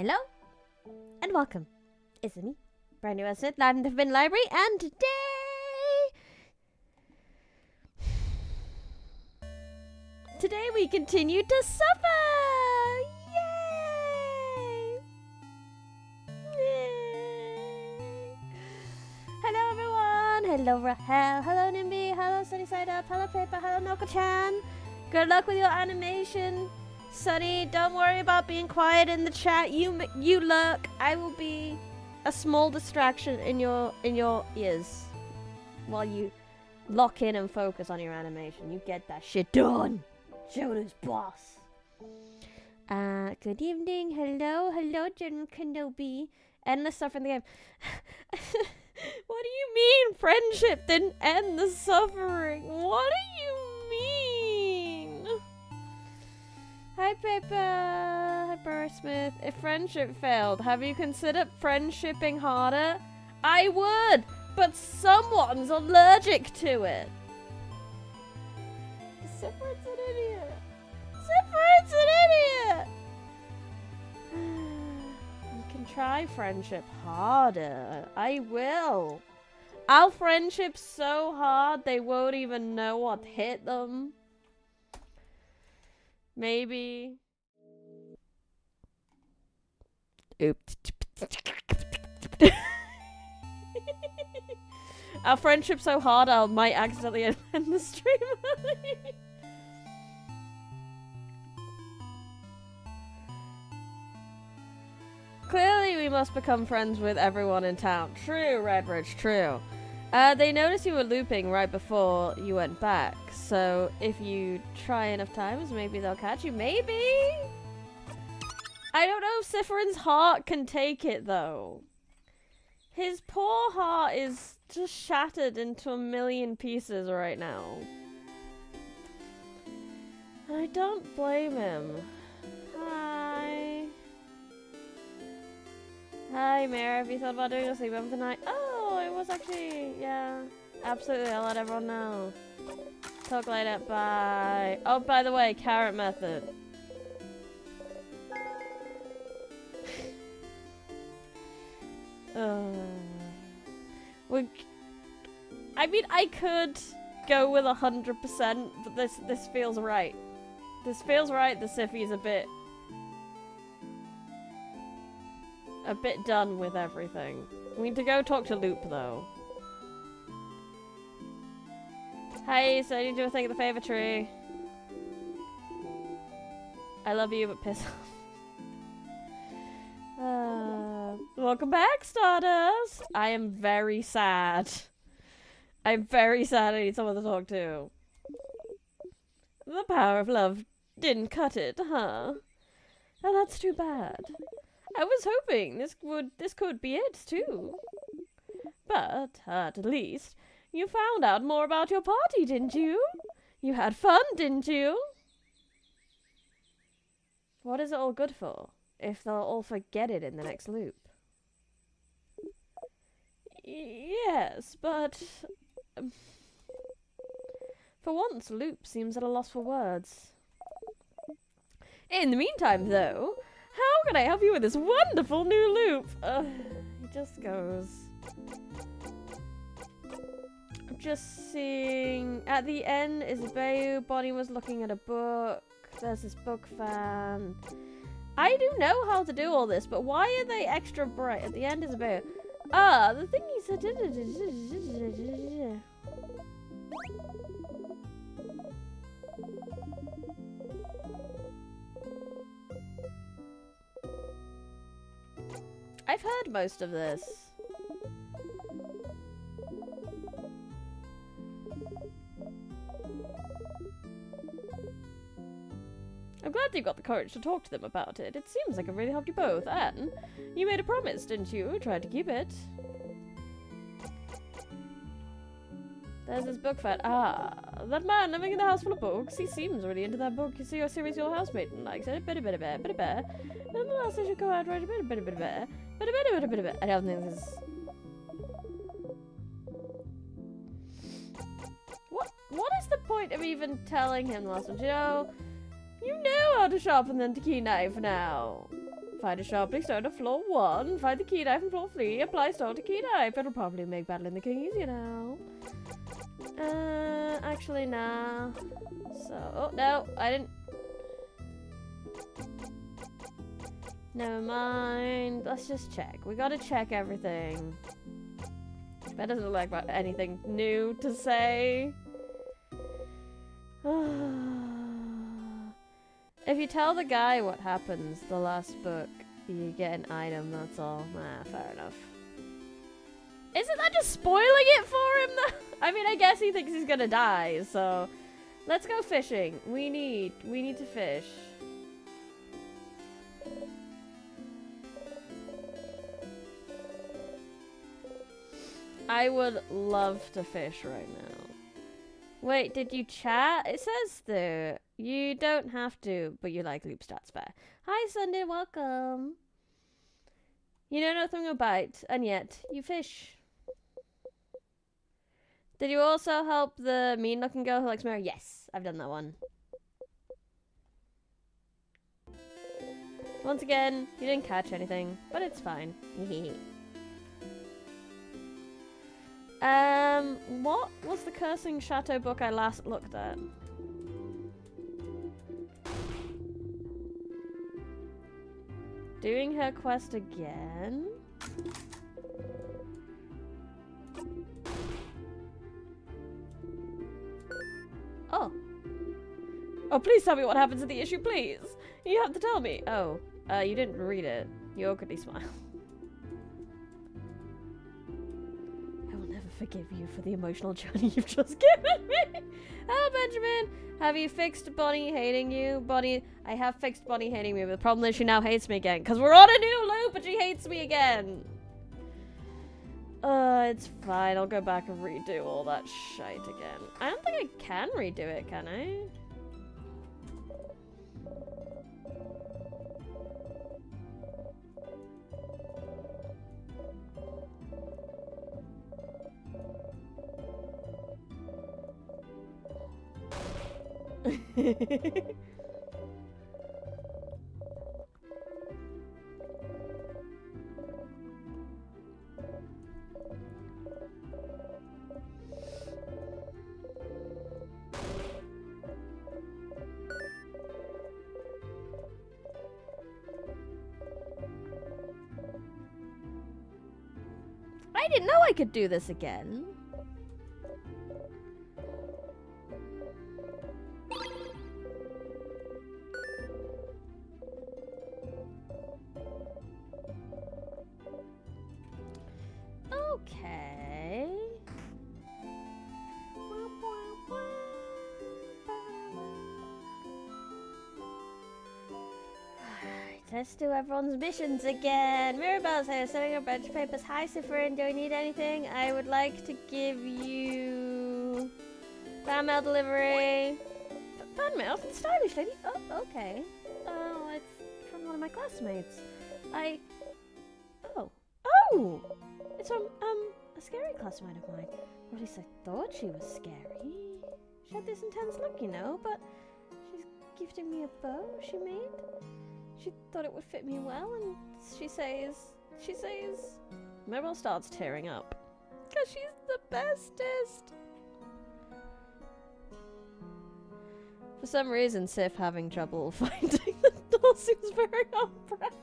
Hello, and welcome. It's me, brand new Smith, live in the Forbidden Library, and today we continue to suffer! Yay! Yay! Hello everyone! Hello Rahel, hello Nimby, hello Sunny Side Up, hello Paper, hello Noko-chan. Good luck with your animation. Sunny, don't worry about being quiet in the chat. You look. I will be a small distraction in your ears while you lock in and focus on your animation. You get that shit done. Jonas boss. Good evening. Hello, General Kenobi. Endless stuff in the game. What do you mean friendship didn't end the suffering? What do you mean? Hi, Peppa. Hi, Burrsmith. If friendship failed, have you considered friendshipping harder? I would, but someone's allergic to it. Zipper's an idiot. Zipper's an idiot. You can try friendship harder. I will. I'll friendship so hard they won't even know what hit them. Maybe. Oops. Our friendship so hard I might accidentally end the stream. Clearly we must become friends with everyone in town. True, Redbridge, true. They noticed you were looping right before you went back, so if you try enough times, maybe they'll catch you. Maybe? I don't know if Sifrin's heart can take it, though. His poor heart is just shattered into a million pieces right now. I don't blame him. Hi. Hi, Mare. Have you thought about doing a sleepover tonight? Oh, it was actually, yeah. Absolutely, I'll let everyone know. Talk later, bye. Oh, by the way, carrot method. I mean, I could go with 100%, but this feels right. This feels right. The Siffy's a bit done with everything. We need to go talk to Loop, though. Hey, so I need to do a thing at the favor tree. I love you, but piss off. Welcome back, Stardust! I am very sad. I'm very sad I need someone to talk to. The power of love didn't cut it, huh? Oh, that's too bad. I was hoping this could be it, too. But, at least, you found out more about your party, didn't you? You had fun, didn't you? What is it all good for, if they'll all forget it in the next loop? Yes, but... for once, Loop seems at a loss for words. In the meantime, though... how can I help you with this wonderful new loop? It just goes. I'm just seeing. At the end is Bayou. Bonnie was looking at a book. There's this book fan. I do know how to do all this, but why are they extra bright? At the end is Bayou. Ah, the thing he said. I've heard most of this. I'm glad you got the courage to talk to them about it. It seems like it really helped you both, and you made a promise, didn't you? Tried to keep it. There's this book fan. Ah, that man living in a house full of books. He seems really into that book. You see your series, your housemate likes it. Bit a bear. Nonetheless, I should go out right a bit a bear. I don't think this is... What is the point of even telling him the last one? You know how to sharpen the key knife now. Find a sharply stone on floor 1. Find the key knife on floor 3. Apply stone to key knife. It'll probably make battling the king easier now. Actually, nah. So, oh, no, I didn't. Never mind. Let's just check. We gotta check everything. That doesn't look like anything new to say. If you tell the guy what happens the last book, you get an item, that's all. Nah, fair enough. Isn't that just spoiling it for him though? I mean, I guess he thinks he's gonna die, so let's go fishing. We need to fish. I would love to fish right now. Wait, did you chat? It says there. You don't have to, but you like loop stats better. Hi, Sunday, welcome. You know nothing about it, and yet you fish. Did you also help the mean-looking girl who likes Mary? Yes, I've done that one. Once again, you didn't catch anything, but it's fine. What was the Cursing Chateau book I last looked at? Doing her quest again? Oh. Oh, please tell me what happens in the issue, please. You have to tell me. Oh, you didn't read it. You awkwardly smile. I will never forgive you for the emotional journey you've just given me. Oh, Benjamin, have you fixed Bonnie hating you? Bonnie, I have fixed Bonnie hating me, but the problem is she now hates me again. Because we're on a new loop and she hates me again. It's fine. I'll go back and redo all that shite again. I don't think I can redo it, can I? I didn't know I could do this again. Okay. Let's do everyone's missions again. Mirabelle's here, setting up bunch of papers. Hi, Cypherin, do I need anything? I would like to give you fan mail delivery. Fan mail from the stylish lady? Oh, okay. Oh, it's from one of my classmates. Oh! It's from, a scary classmate of mine. Or at least I thought she was scary. She had this intense look, you know, but she's gifting me a bow she made. She thought it would fit me well, and she says, Mirabelle starts tearing up. Because she's the bestest. For some reason, Sif having trouble finding the door seems very on-brand.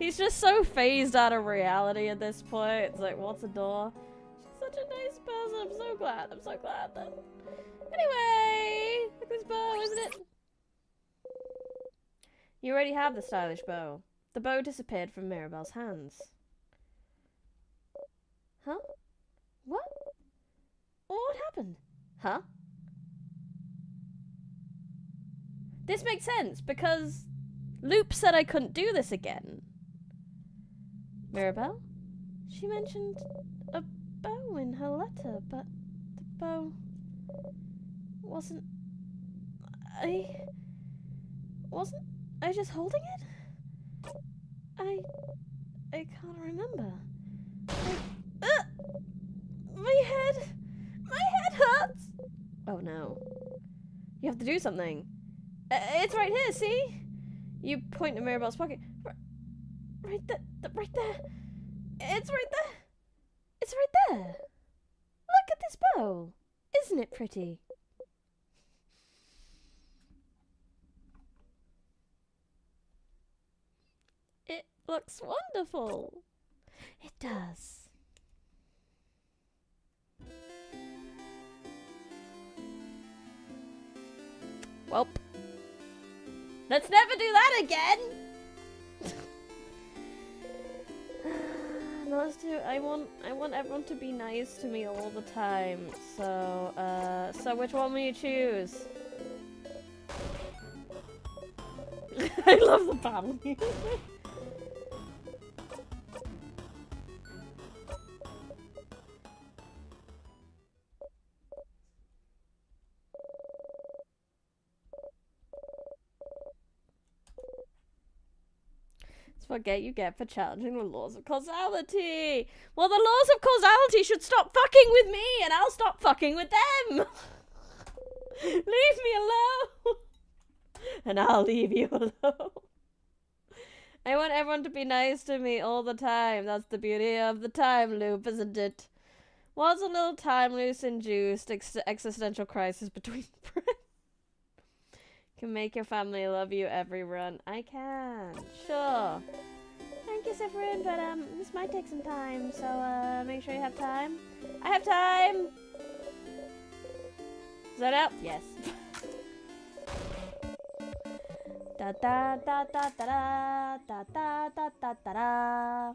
He's just so phased out of reality at this point. It's like, what's a door? She's such a nice person. I'm so glad that... Anyway, look at this bow, isn't it? You already have the stylish bow. The bow disappeared from Mirabelle's hands. Huh? What? What happened? Huh? This makes sense, because Loop said I couldn't do this again. Mirabelle? She mentioned a bow in her letter, but the bow wasn't... Wasn't I just holding it? I can't remember. My head hurts! Oh no. You have to do something. It's right here, see? You point to Mirabelle's pocket. Right there. Right there. It's right there. It's right there. Look at this bow. Isn't it pretty? It looks wonderful. It does. Welp. Let's never do that again! No, let's do. I want everyone to be nice to me all the time. So which one will you choose? I love the battle music. It's what you get for challenging the laws of causality. Well, the laws of causality should stop fucking with me, and I'll stop fucking with them. Leave me alone. And I'll leave you alone. I want everyone to be nice to me all the time. That's the beauty of the time loop, isn't it? What's a little time loop-induced existential crisis between friends? Can make your family love you every run. I can. Sure. Thank you, Sifrin, but this might take some time, so make sure you have time. I have time! Is that out? Yes. Da da da da da da da da da da da.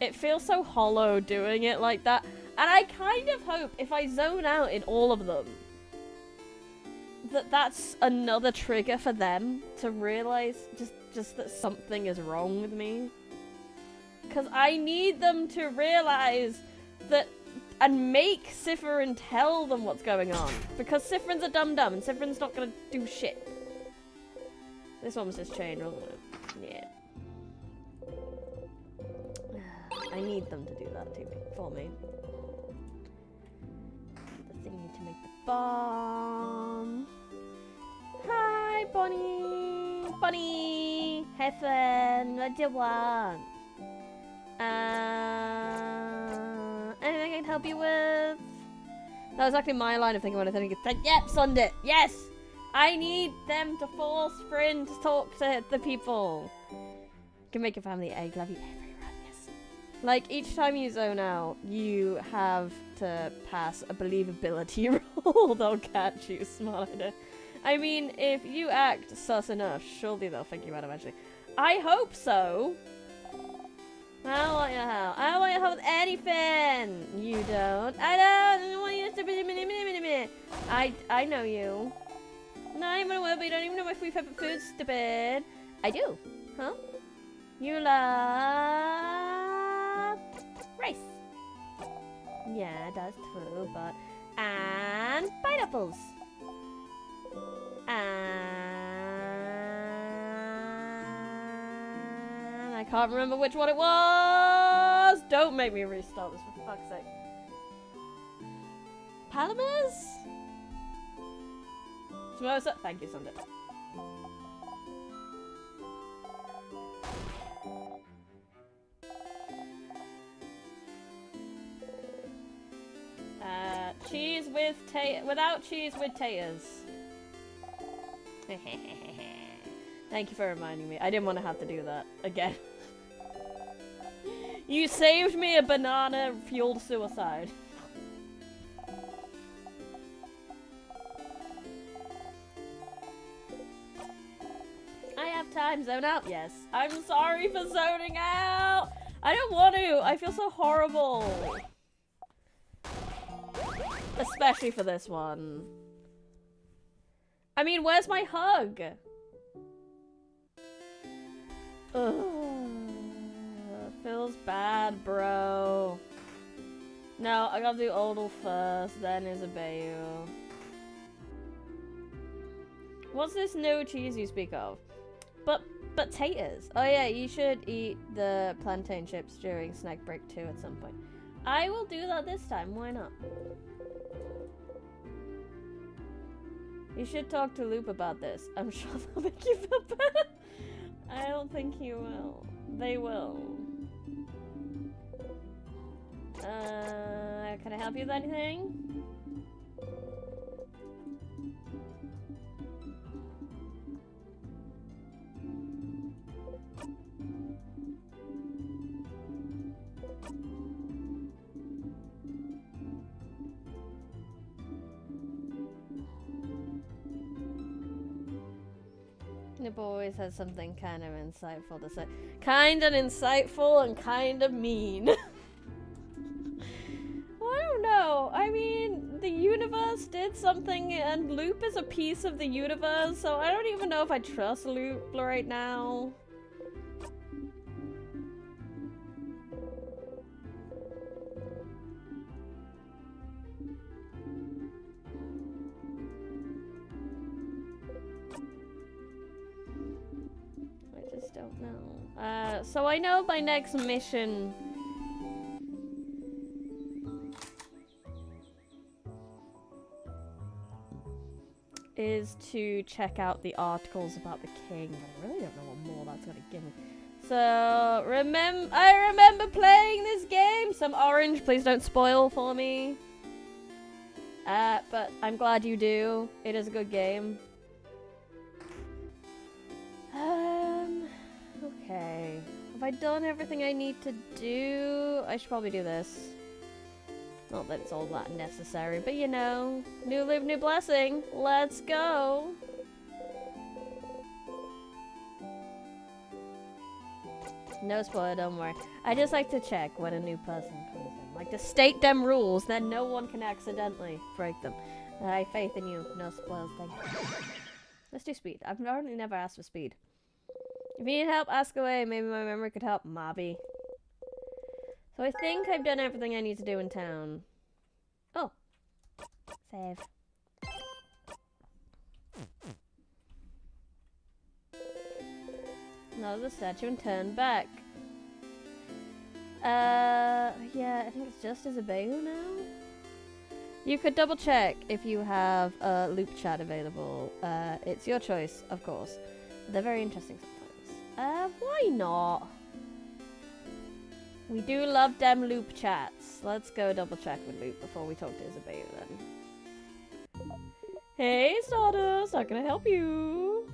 It feels so hollow doing it like that, and I kind of hope if I zone out in all of them, that's another trigger for them to realize just that something is wrong with me. Because I need them to realize that. And make Sifrin tell them what's going on. Because Sifrin's a dum-dum and Sifrin's not gonna do shit. This one was just chained, wasn't it? Yeah. I need them to do that to me, for me. The thing to make the bomb. Hi, Bonnie! Bonnie! Heffen, what do you want? Anything I can help you with? That was actually my line of thinking when I think it's like, yep, Sunday, yes! I need them to force Frin to talk to the people. You can make your family egg, love you every run, yes. Like, each time you zone out, you have to pass a believability roll. They'll catch you, smart idea. I mean, if you act sus enough, surely they'll figure you out eventually. I hope so. I don't want your help. I don't want your help with anything. You don't. I don't want you to be. I know you. Not even a word, but you don't even know my favorite food, stupid. I do. Huh? You love rice. Yeah, that's true, but. And pineapples. And I can't remember which one it was. Don't make me restart this for fuck's sake. Palamas? Samosa? Thank you, Sunday. Cheese with without cheese with taters. Thank you for reminding me. I didn't want to have to do that again. You saved me a banana-fueled suicide. I have time. Zone out? Yes. I'm sorry for zoning out. I don't want to. I feel so horrible. Especially for this one. I mean, where's my hug? Ugh. Feels bad, bro. No, I gotta do Odal first, then Isabeyu. What's this no cheese you speak of? But taters. Oh yeah, you should eat the plantain chips during snack break too at some point. I will do that this time, why not? You should talk to Loop about this. I'm sure they'll make you feel better. I don't think you will. They will. Can I help you with anything? Nib always has something kind of insightful to say. Kind of insightful and kind of mean. I don't know. I mean, the universe did something and Loop is a piece of the universe, so I don't even know if I trust Loop right now. Don't know. So I know my next mission is to check out the articles about the king, but I really don't know what more that's gonna give me. So I remember playing this game. Some orange, please don't spoil for me. But I'm glad you do. It is a good game. Okay. Have I done everything I need to do? I should probably do this. Not that it's all that necessary, but you know. New live, new blessing. Let's go. No spoiler, don't worry. I just like to check when a new person comes in. Like to state them rules, then no one can accidentally break them. I have faith in you. No spoilers, thank you. Let's do speed. I've already never asked for speed. If you need help, ask away. Maybe my memory could help. Mobby. So I think I've done everything I need to do in town. Oh. Save. Another statue and turn back. Yeah, I think it's just Isabelle now. You could double check if you have loop chat available. It's your choice, of course. They're very interesting sometimes. Why not? We do love them loop chats. Let's go double check with Loop before we talk to Isabelle then. Hey Stardust, how can I help you?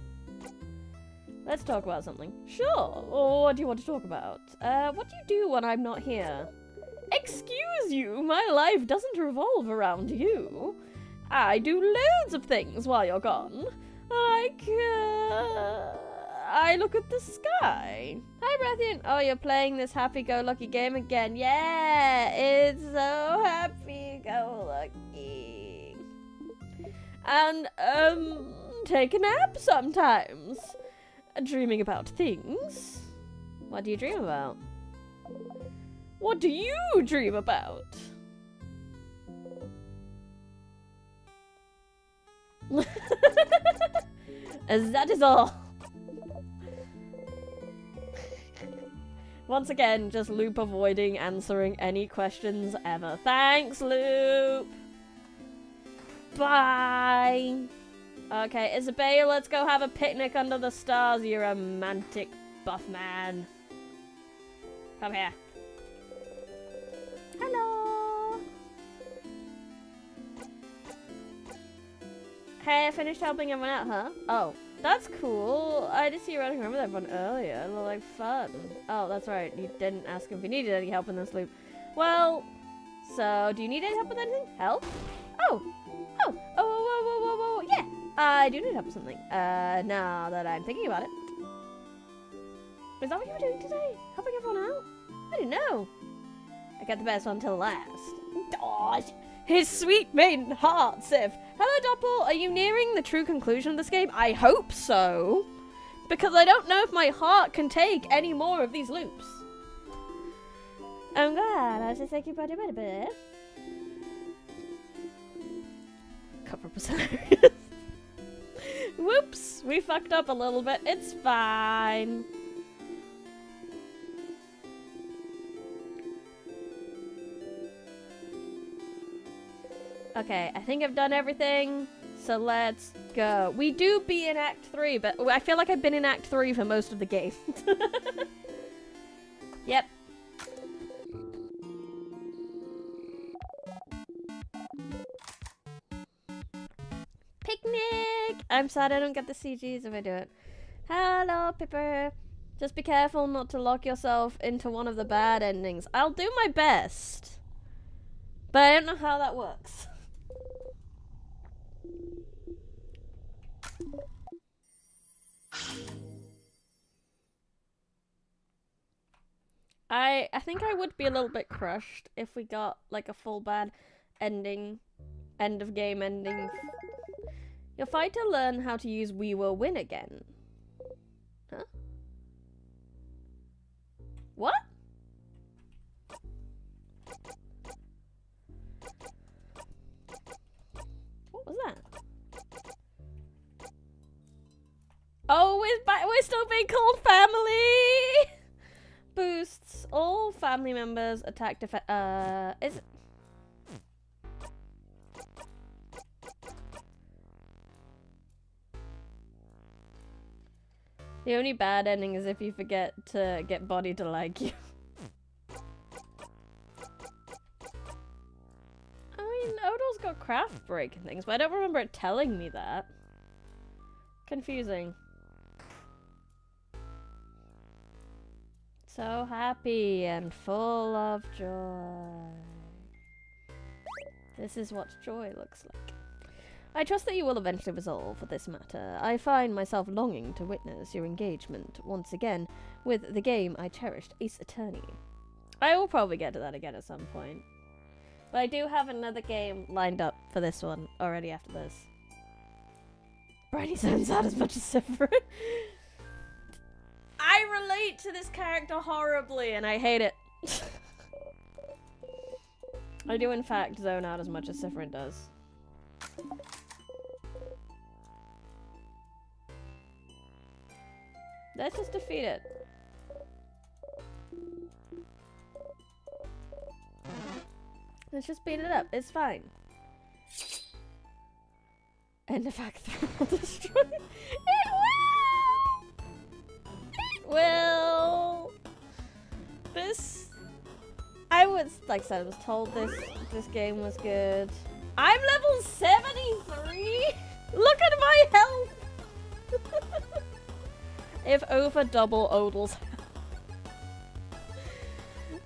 Let's talk about something. Sure. What do you want to talk about? What do you do when I'm not here? Excuse you, my life doesn't revolve around you. I do loads of things while you're gone. Like, I look at the sky. Hi, Brethian. Oh, you're playing this happy-go-lucky game again. Yeah, it's so happy-go-lucky. And, take a nap sometimes. Dreaming about things. What do you dream about? What do you dream about? As that is all. Once again, just Loop avoiding answering any questions ever. Thanks, Loop. Bye. Okay, Isabelle, let's go have a picnic under the stars, you romantic buff man. Come here. Hello. Hey, I finished helping everyone out, huh? Oh, that's cool. I did see you running around with everyone earlier. It looked like fun. Oh, that's right. You didn't ask if you needed any help in this loop. Well, so do you need any help with anything? Help? Oh, whoa, yeah. I do need help with something. Now that I'm thinking about it. Is that what you were doing today? Helping everyone out? I didn't know. I got the best one till last. Dodge. His sweet maiden heart, Sif. Hello, Doppel. Are you nearing the true conclusion of this game? I hope so. Because I don't know if my heart can take any more of these loops. I'm glad. I should take you by the bit. Cover percentage. Whoops, we fucked up a little bit. It's fine. Okay, I think I've done everything, so let's go. We do be in Act 3, but I feel like I've been in Act 3 for most of the game. Yep. Picnic! I'm sad I don't get the CGs if I do it. Hello, Pipper. Just be careful not to lock yourself into one of the bad endings. I'll do my best. But I don't know how that works. I think I would be a little bit crushed if we got like a full bad ending, end of game ending. You'll fight to learn how to use We Will Win again. Huh? What? What was that? Oh, we're still being called family! Boosts all family members attack is it? The only bad ending is if you forget to get Body to like you. I mean, Odal's got craft break and things, but I don't remember it telling me that. Confusing. So happy and full of joy. This is what joy looks like. I trust that you will eventually resolve this matter. I find myself longing to witness your engagement once again with the game I cherished, Ace Attorney. I will probably get to that again at some point. But I do have another game lined up for this one already after this. Bridie sounds out as much as Severin. I relate to this character horribly and I hate it. I do in fact zone out as much as Severin does. Let's just defeat it. Let's just beat it up. It's fine. End of Act 3 will destroy it. It will! It will! This... I was, like I said, I was told this game was good. I'm level 73? Look at my health! If over double Odal's.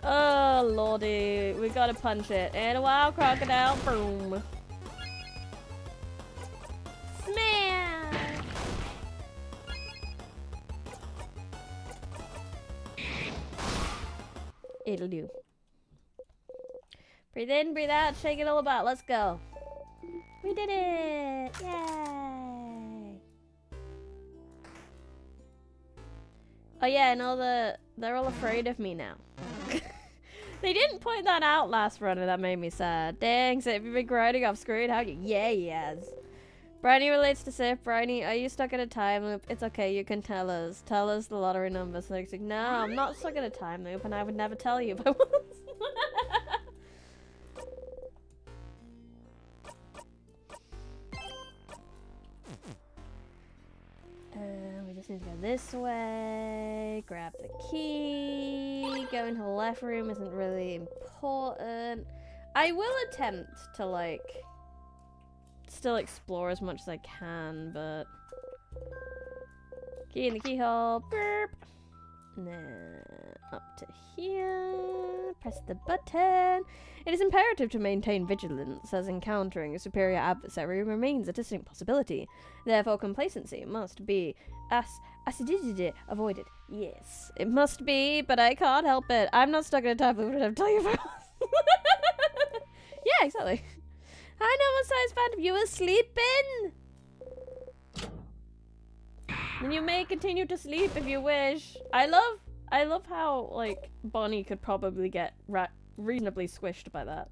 Oh lordy, we gotta punch it. And a wild crocodile, boom. Smash! It'll do. Breathe in, breathe out, shake it all about. Let's go. We did it! Yay! Oh yeah, and they're all afraid of me now. They didn't point that out last run and that made me sad. Dang, so if you've been grinding off screen, how you? Yeah, yes. Bryony relates to Sif. Bryony, are you stuck in a time loop? It's okay, you can tell us. Tell us the lottery number. So like, no, I'm not stuck in a time loop and I would never tell you if I was. We just need to go this way, grab the key, go into the left room isn't really important. I will attempt to, like, still explore as much as I can, but... Key in the keyhole, burp! Now, up to here, press the button. It is imperative to maintain vigilance, as encountering a superior adversary remains a distinct possibility. Therefore, complacency must be acidity avoided. Yes, it must be, but I can't help it. I'm not stuck in a time loop, I'll tell you about. Yeah, exactly. I know what size phantom you were sleeping. And you may continue to sleep if you wish. I love how, like, Bonnie could probably get reasonably squished by that.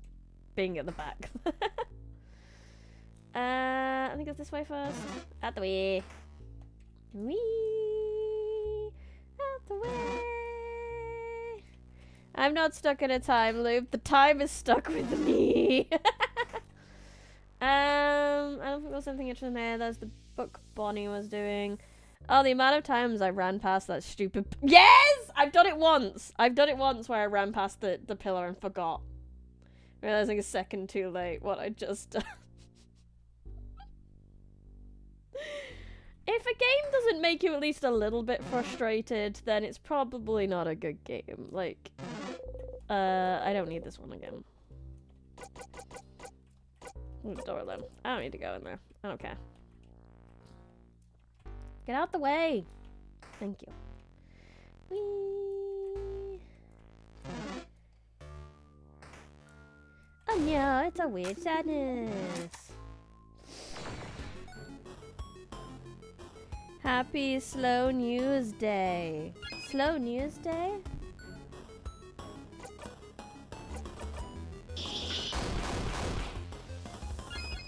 Being at the back. I think it's this way first. Out the way. Wee. Out the way. I'm not stuck in a time loop. The time is stuck with me. I don't think there's anything interesting there. There's the book Bonnie was doing. Oh, the amount of times I ran past that stupid... Yes! I've done it once! I've done it once where I ran past the pillar and forgot. Realizing a second too late what I just done. If a game doesn't make you at least a little bit frustrated, then it's probably not a good game. Like, I don't need this one again. Door them. I don't need to go in there. I don't care. Get out the way! Thank you. Whee! Oh no, it's a weird sadness. Happy Slow News Day. Slow News Day?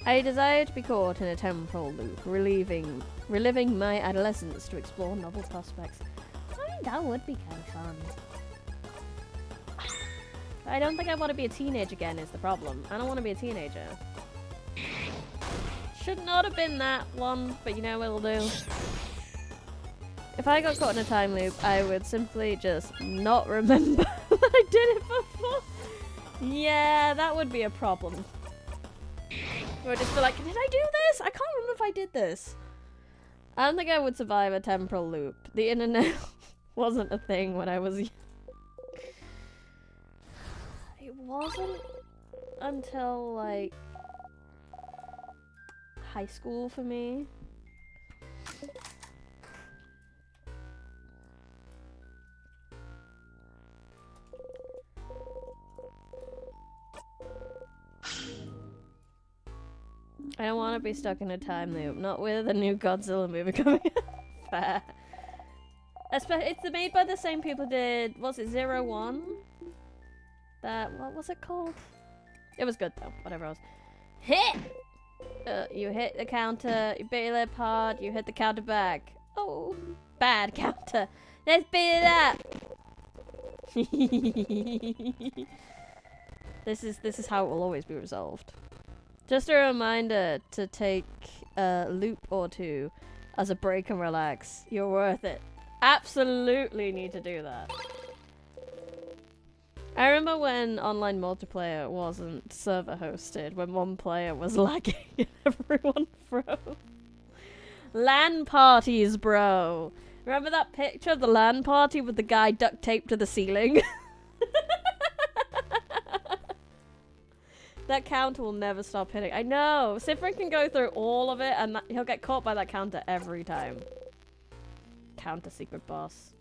I desire to be caught in a temporal loop, reliving my adolescence to explore novel prospects. I mean, that would be kind of fun. I don't think I want to be a teenager again is the problem. I don't want to be a teenager. Should not have been that one, but you know what it'll do. If I got caught in a time loop, I would simply just not remember that I did it before. Yeah, that would be a problem. Or just be like, did I do this? I can't remember if I did this. I don't think I would survive a temporal loop. The internet wasn't a thing when I was young. It wasn't until, like, high school for me. I don't want to be stuck in a time loop. Not with a new Godzilla movie coming out. Fair. It's made by the same people who did... Was it 01? What was it called? It was good though. Whatever else. Hit! You hit the counter. You beat it hard. You hit the counter back. Oh. Bad counter. Let's beat it up! This is how it will always be resolved. Just a reminder to take a loop or two as a break and relax. You're worth it. Absolutely need to do that. I remember when online multiplayer wasn't server hosted, when one player was lagging and everyone froze. LAN parties, bro. Remember that picture of the LAN party with the guy duct taped to the ceiling? That counter will never stop hitting. I know! Sifrin can go through all of it and he'll get caught by that counter every time. Counter secret boss.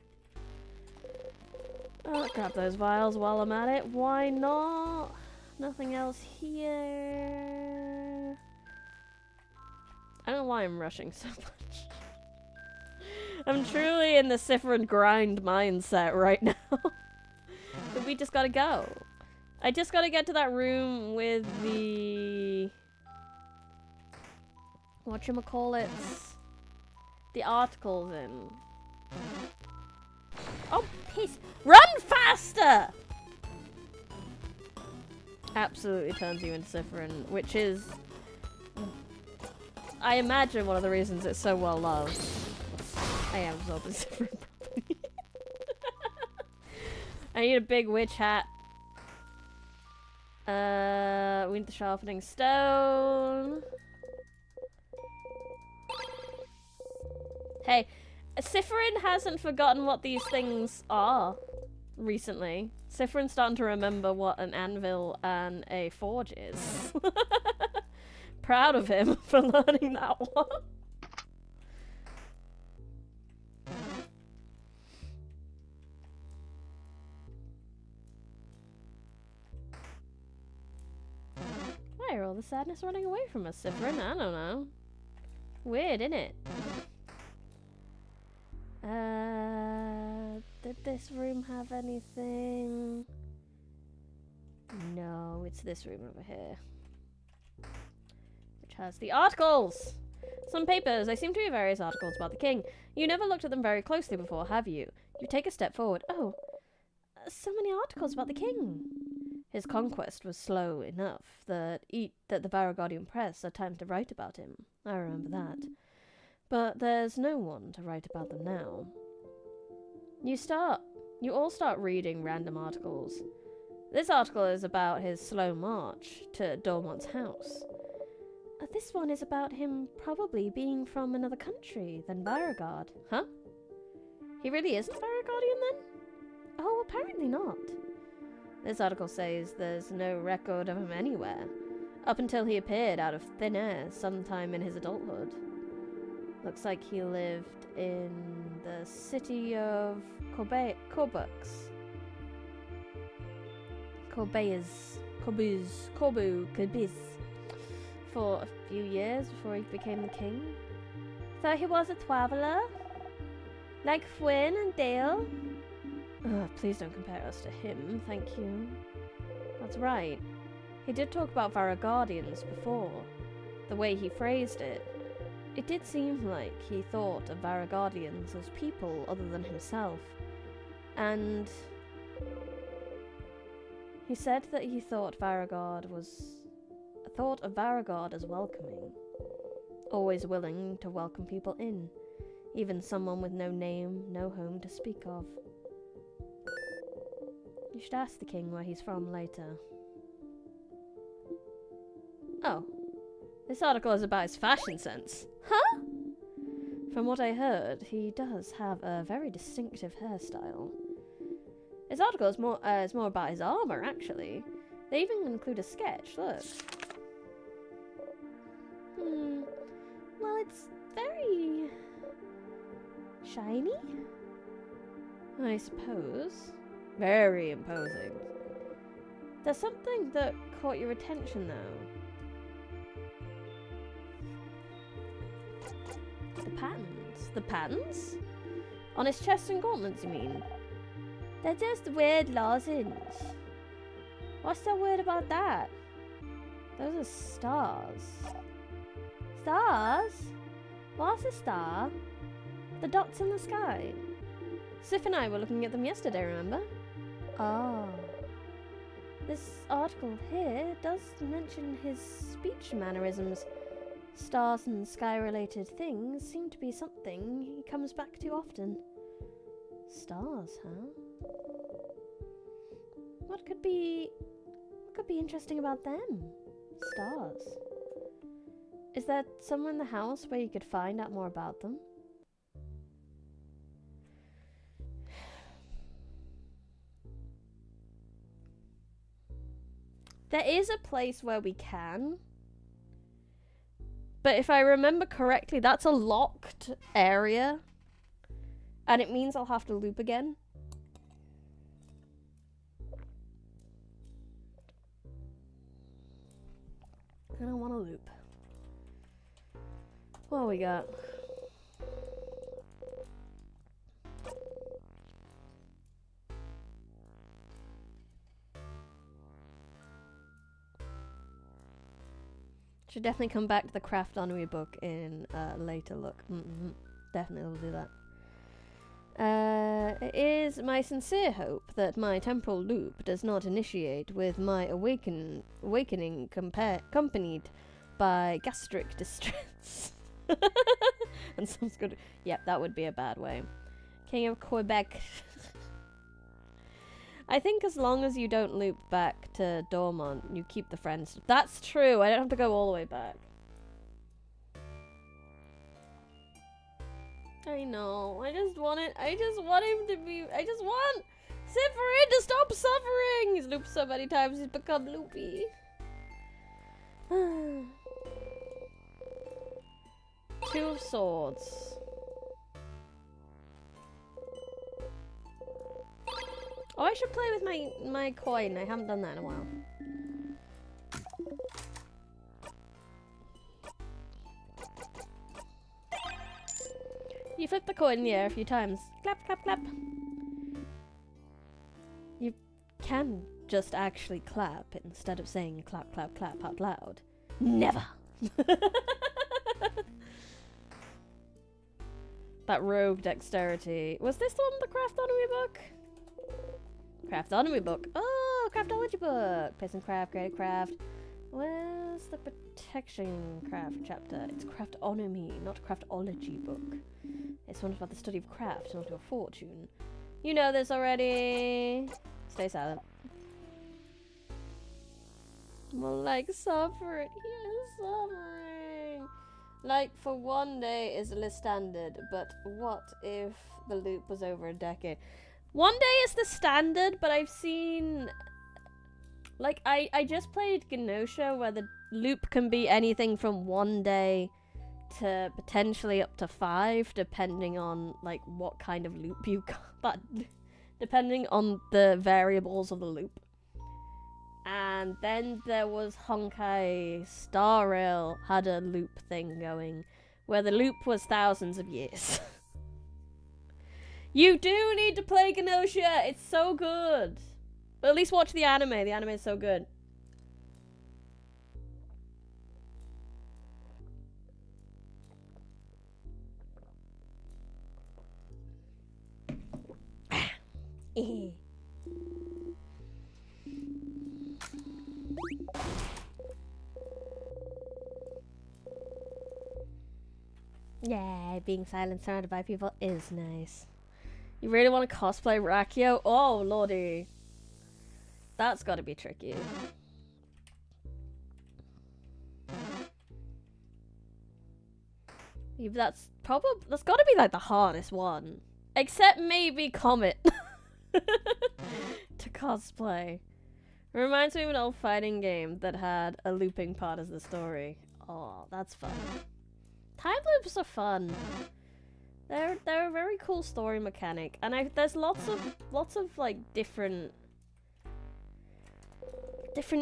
I'll grab those vials while I'm at it. Why not? Nothing else here. I don't know why I'm rushing so much. I'm truly in the Sifrin grind mindset right now. But we just gotta go. I just gotta get to that room with the... whatchamacallit? The articles in. Oh, piss! Run faster! Absolutely turns you into Sifrin, which is... I imagine one of the reasons it's so well loved. I am absorbing Sifrin properly. I need a big witch hat. We need the sharpening stone. Hey, Sifrin hasn't forgotten what these things are recently. Sifrin's starting to remember what an anvil and a forge is. Proud of him for learning that one. Why are all the sadness running away from us, Sifrin? I don't know. Weird, innit? Did this room have anything? No, it's this room over here. Which has the articles! Some papers. They seem to be various articles about the king. You never looked at them very closely before, have you? You take a step forward. Oh, so many articles about the king. His conquest was slow enough that the Baragodian press had time to write about him. I remember that. But there's no one to write about them now. You all start reading random articles. This article is about his slow march to Dormont's house. This one is about him probably being from another country than Baragard. Huh? He really isn't Baragodian then? Oh, apparently not. This article says there's no record of him anywhere, up until he appeared out of thin air sometime in his adulthood. Looks like he lived in the city of Kobu for a few years before he became the king. Thought he was a traveller? Like Fwyn and Dale? Please don't compare us to him, thank you. That's right. He did talk about Varagardians before. The way he phrased it, it did seem like he thought of Varagardians as people other than himself. And he said that he thought of Varagard as welcoming, always willing to welcome people in, even someone with no name, no home to speak of. You should ask the king where he's from later. Oh, this article is about his fashion sense. Huh? From what I heard, he does have a very distinctive hairstyle. His article is more about his armor, actually. They even include a sketch, look. Well, it's very shiny, I suppose. Very imposing. There's something that caught your attention, though. The patterns. The patterns? On his chest and gauntlets, you mean? They're just weird lozenge. What's so weird about that? Those are stars. Stars? What's a star? The dots in the sky. Sif and I were looking at them yesterday, remember? Oh. This article here does mention his speech mannerisms. Stars and sky-related things seem to be something he comes back to often. Stars, huh? What could be interesting about them? Stars. Is there somewhere in the house where you could find out more about them? There is a place where we can. But if I remember correctly, that's a locked area. And it means I'll have to loop again. I don't want to loop. What we got? Should definitely come back to the Craft Honorary book in a later look. Definitely will do that. It is my sincere hope that my temporal loop does not initiate with my awakening accompanied by gastric distress. And sounds good. Yep, that would be a bad way. King of Quebec. I think as long as you don't loop back to Dormont, you keep the friends. That's true. I don't have to go all the way back. I know. I just want him to be. I just want Sifrin to stop suffering. He's looped so many times, he's become loopy. Two of Swords. Oh, I should play with my coin. I haven't done that in a while. You flip the coin in the air a few times. Clap, clap, clap. You can just actually clap instead of saying clap, clap, clap out loud. Never! That rogue dexterity. Was this the one in the Craft Honorary book? Craft Honorary book. Oh, Oh, craftology book. Piss and craft, create a craft. Where's the protection craft chapter? It's craftonomy, not craftology book. It's one about the study of craft, not your fortune. You know this already. Stay silent. Well, like suffering. He is suffering. Like, for one day is the standard, but what if the loop was over a decade? One day is the standard, but I've seen... Like, I just played Genosha, where the loop can be anything from 1 day to potentially up to 5, depending on, like, what kind of loop you got. But depending on the variables of the loop. And then there was Honkai Star Rail had a loop thing going, where the loop was thousands of years. You do need to play Genosha, it's so good. But at least watch the anime is so good. Yeah, being silent surrounded by people is nice. You really want to cosplay Rakio? Oh, lordy. That's gotta be tricky. Yeah, that's gotta be like the hardest one. Except maybe Comet. To cosplay. It reminds me of an old fighting game that had a looping part as the story. Oh, that's fun. Time loops are fun. They're a very cool story mechanic, and there's lots of like different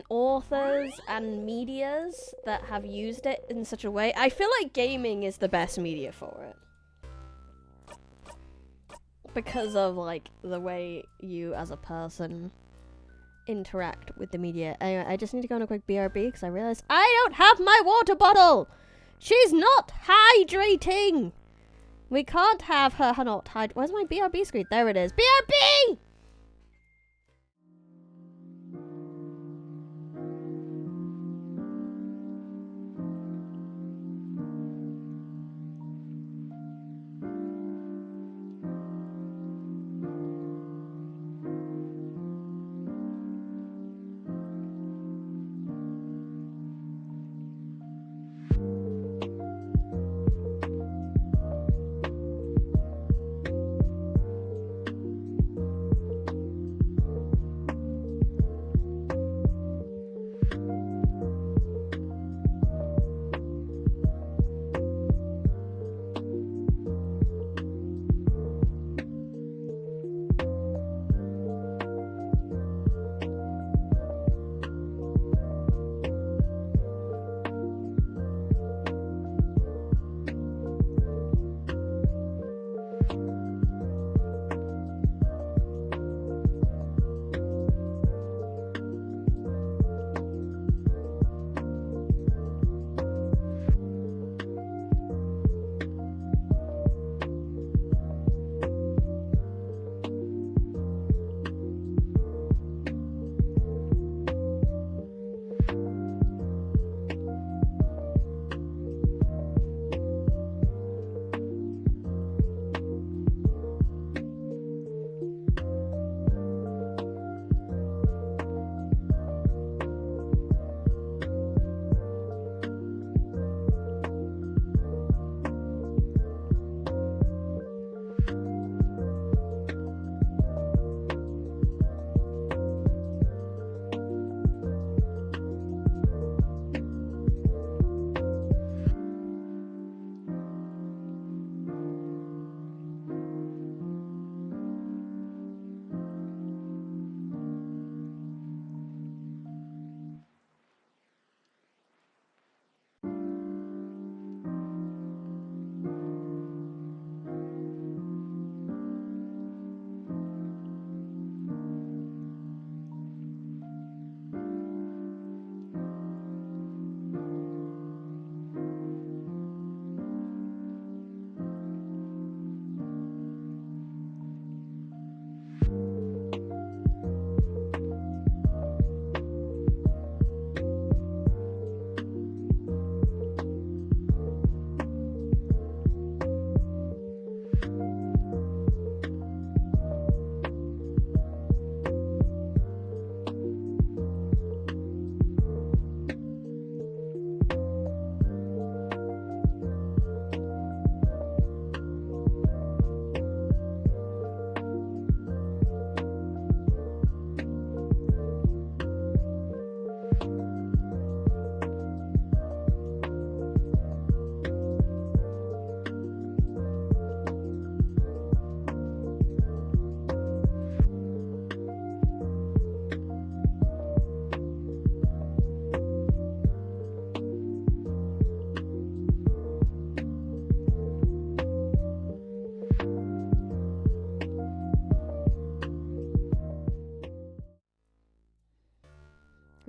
authors and medias that have used it in such a way. I feel like gaming is the best media for it. Because of like the way you as a person interact with the media. Anyway, I just need to go on a quick BRB because I realized I don't have my water bottle! She's not hydrating! We can't have her not hydrate. Where's my BRB screen? There it is. BRB!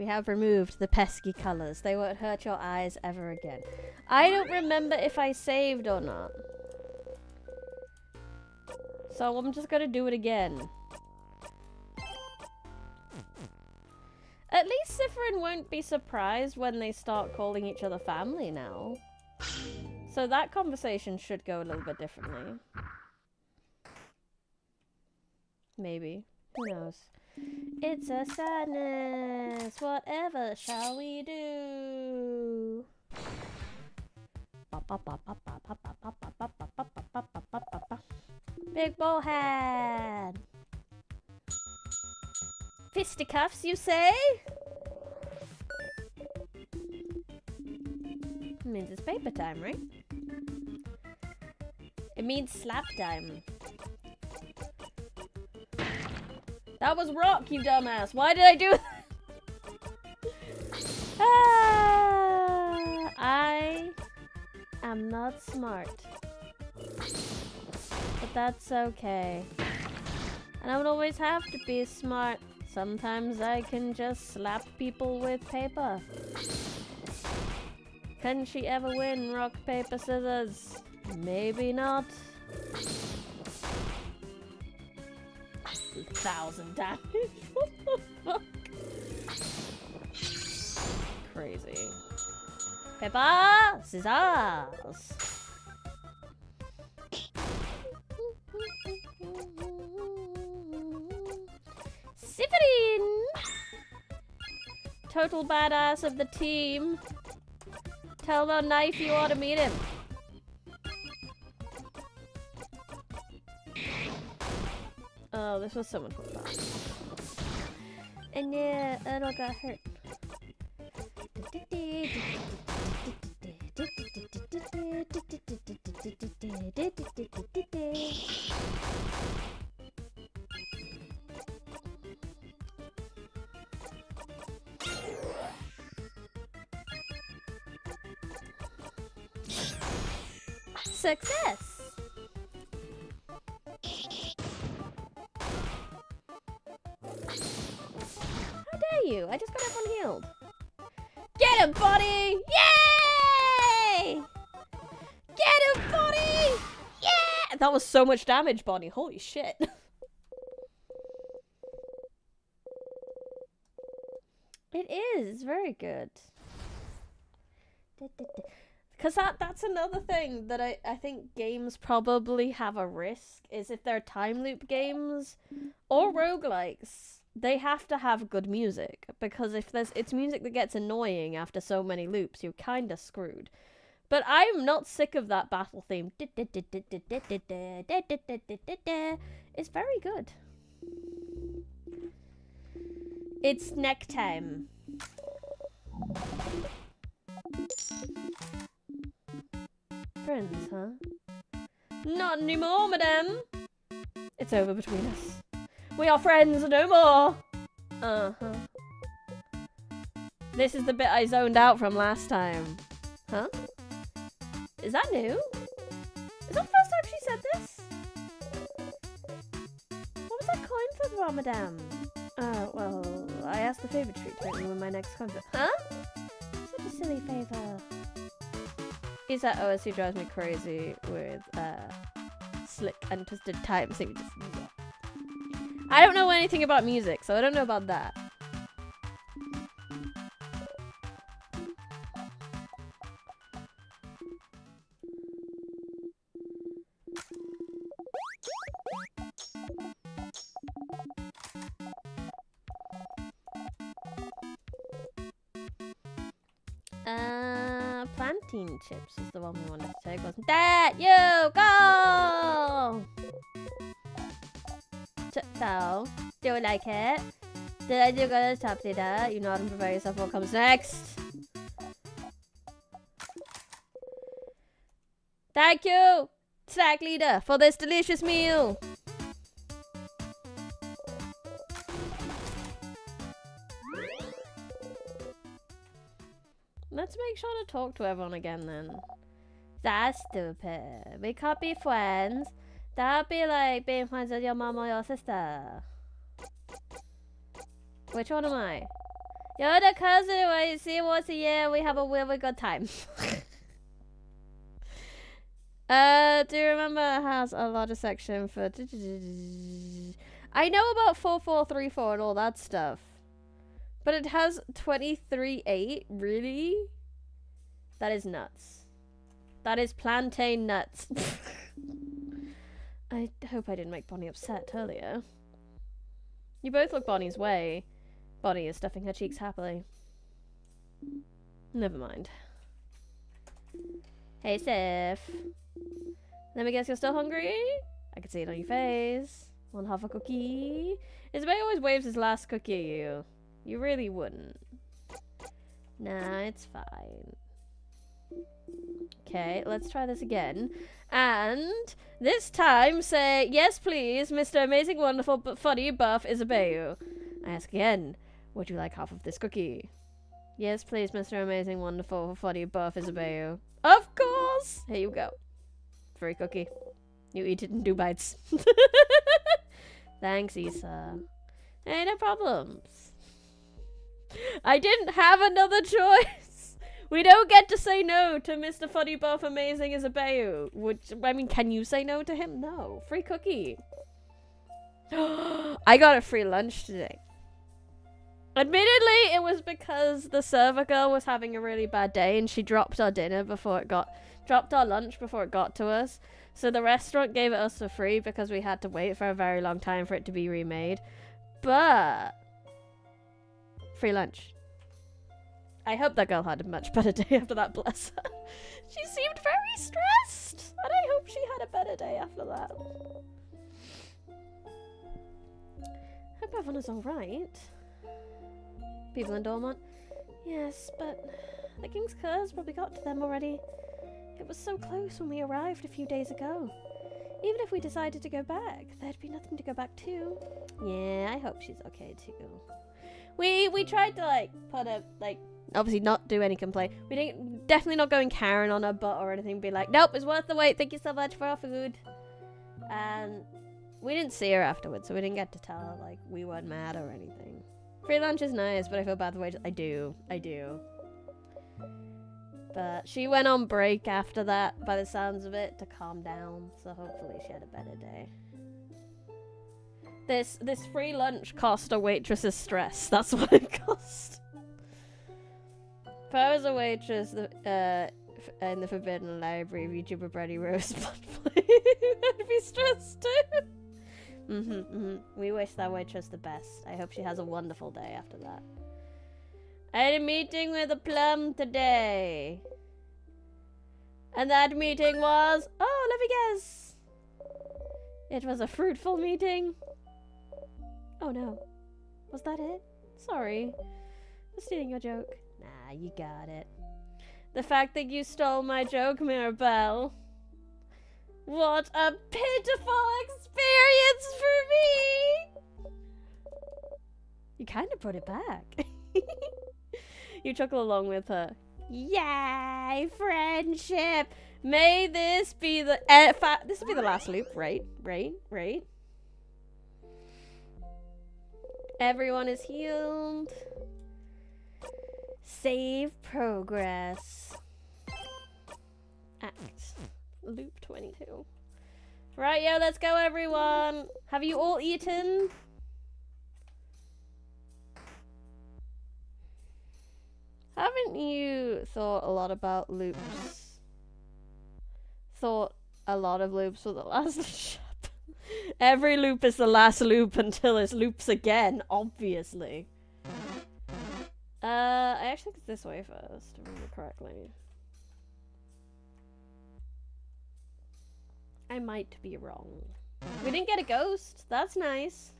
We have removed the pesky colours. They won't hurt your eyes ever again. I don't remember if I saved or not. So I'm just gonna do it again. At least Cypherin won't be surprised when they start calling each other family now. So that conversation should go a little bit differently. Maybe. Who knows? It's a sadness. Whatever shall we do? Big bowhead. Fisticuffs, you say? It means it's paper time, right? It means slap time. That was rock, you dumbass. Why did I do that? I am not smart. But that's okay. And I don't always have to be smart. Sometimes I can just slap people with paper. Can she ever win rock, paper, scissors? Maybe not. 1,000 damage. What the fuck? Crazy. Paper, scissors. Cypherin! Total badass of the team. Tell him how nice you ought to meet him. Oh, this was someone from that. And yeah, Earl got hurt. Success! How dare you? I just got everyone healed. Get him, buddy! Yay! Get him, buddy! Yeah! That was so much damage, Bonnie. Holy shit. It is. It's very good. Because that's another thing that I think games probably have a risk, is if they're time loop games or roguelikes, they have to have good music. Because if it's music that gets annoying after so many loops, you're kind of screwed. But I'm not sick of that battle theme. It's very good. It's neck time. Friends, huh? Not anymore, madame. It's over between us. We are friends no more. Uh-huh. This is the bit I zoned out from last time. Huh? Is that new? Is that the first time she said this? What was that coin for, madame? Well, I asked the favour treat to make me win my next coin. Huh? Such a silly favour. Is that OSC drives me crazy with slick and twisted time signatures. I don't know anything about music, so I don't know about that. Plantain chips is the one we wanted to take, wasn't that? You go! So, do you like it? Did I do good top leader? You know how to prepare yourself for what comes next. Thank you, snack leader, for this delicious meal. Let's make sure to talk to everyone again then. That's stupid. We can't be friends. That would be like being friends with your mom or your sister. Which one am I? You're the cousin who I see once a year. We have a really good time. Do you remember it has a larger section for... I know about 4434 and all that stuff. But it has 23.8? Really? That is nuts. That is plantain nuts. I hope I didn't make Bonnie upset earlier. You both look Bonnie's way. Bonnie is stuffing her cheeks happily. Never mind. Hey, Sif. Let me guess you're still hungry? I can see it on your face. Want half a cookie? Isabel always waves his last cookie at you. You really wouldn't. Nah, it's fine. Okay, let's try this again. And this time say, yes please, Mr. Amazing, Wonderful, but Funny, Buff Isabel. I ask again, would you like half of this cookie? Yes please, Mr. Amazing, Wonderful, Funny, Buff Isabel. Of course! Here you go. Free cookie. You eat it in 2 bites. Thanks, Issa. Hey, no problems. I didn't have another choice. We don't get to say no to Mr. Funny Buff Amazing Isabel. Which, I mean, can you say no to him? No. Free cookie. I got a free lunch today. Admittedly, it was because the server girl was having a really bad day and she dropped our dinner before it got... dropped our lunch before it got to us. So the restaurant gave it us for free because we had to wait for a very long time for it to be remade. But... free lunch. I hope that girl had a much better day after that, bless her. She seemed very stressed. And I hope she had a better day after that. Hope everyone is alright. People in Dormont? Yes, but the King's Curse probably got to them already. It was so close when we arrived a few days ago. Even if we decided to go back, there'd be nothing to go back to. Yeah, I hope she's okay too. We tried to like put a like obviously not do any complaint. We didn't definitely not going Karen on her butt or anything. Be like, nope, it's worth the wait. Thank you so much for our food. And we didn't see her afterwards, so we didn't get to tell her like we weren't mad or anything. Free lunch is nice, but I feel bad the way I do. But she went on break after that, by the sounds of it, to calm down. So hopefully she had a better day. This free lunch cost a waitress's stress. That's what it cost. If I was a waitress in the Forbidden Library, Vtuber Bready Roast I'd be stressed too. We wish that waitress the best. I hope she has a wonderful day after that. I had a meeting with a plum today. And that meeting was... oh, let me guess. It was a fruitful meeting. Oh no. Was that it? Sorry. I'm stealing your joke. Nah, you got it. The fact that you stole my joke, Mirabelle. What a pitiful experience for me! You kind of brought it back. You chuckle along with her. Yay, friendship! May this be the this will be the last loop, right? Everyone is healed. Save progress. Act. Loop 22. Right, yeah, let's go, everyone. Have you all eaten? Haven't you thought a lot about loops? Thought a lot of loops for the last Every loop is the last loop until it loops again, obviously. I actually think it's this way first, if I remember correctly. I might be wrong. We didn't get a ghost. That's nice.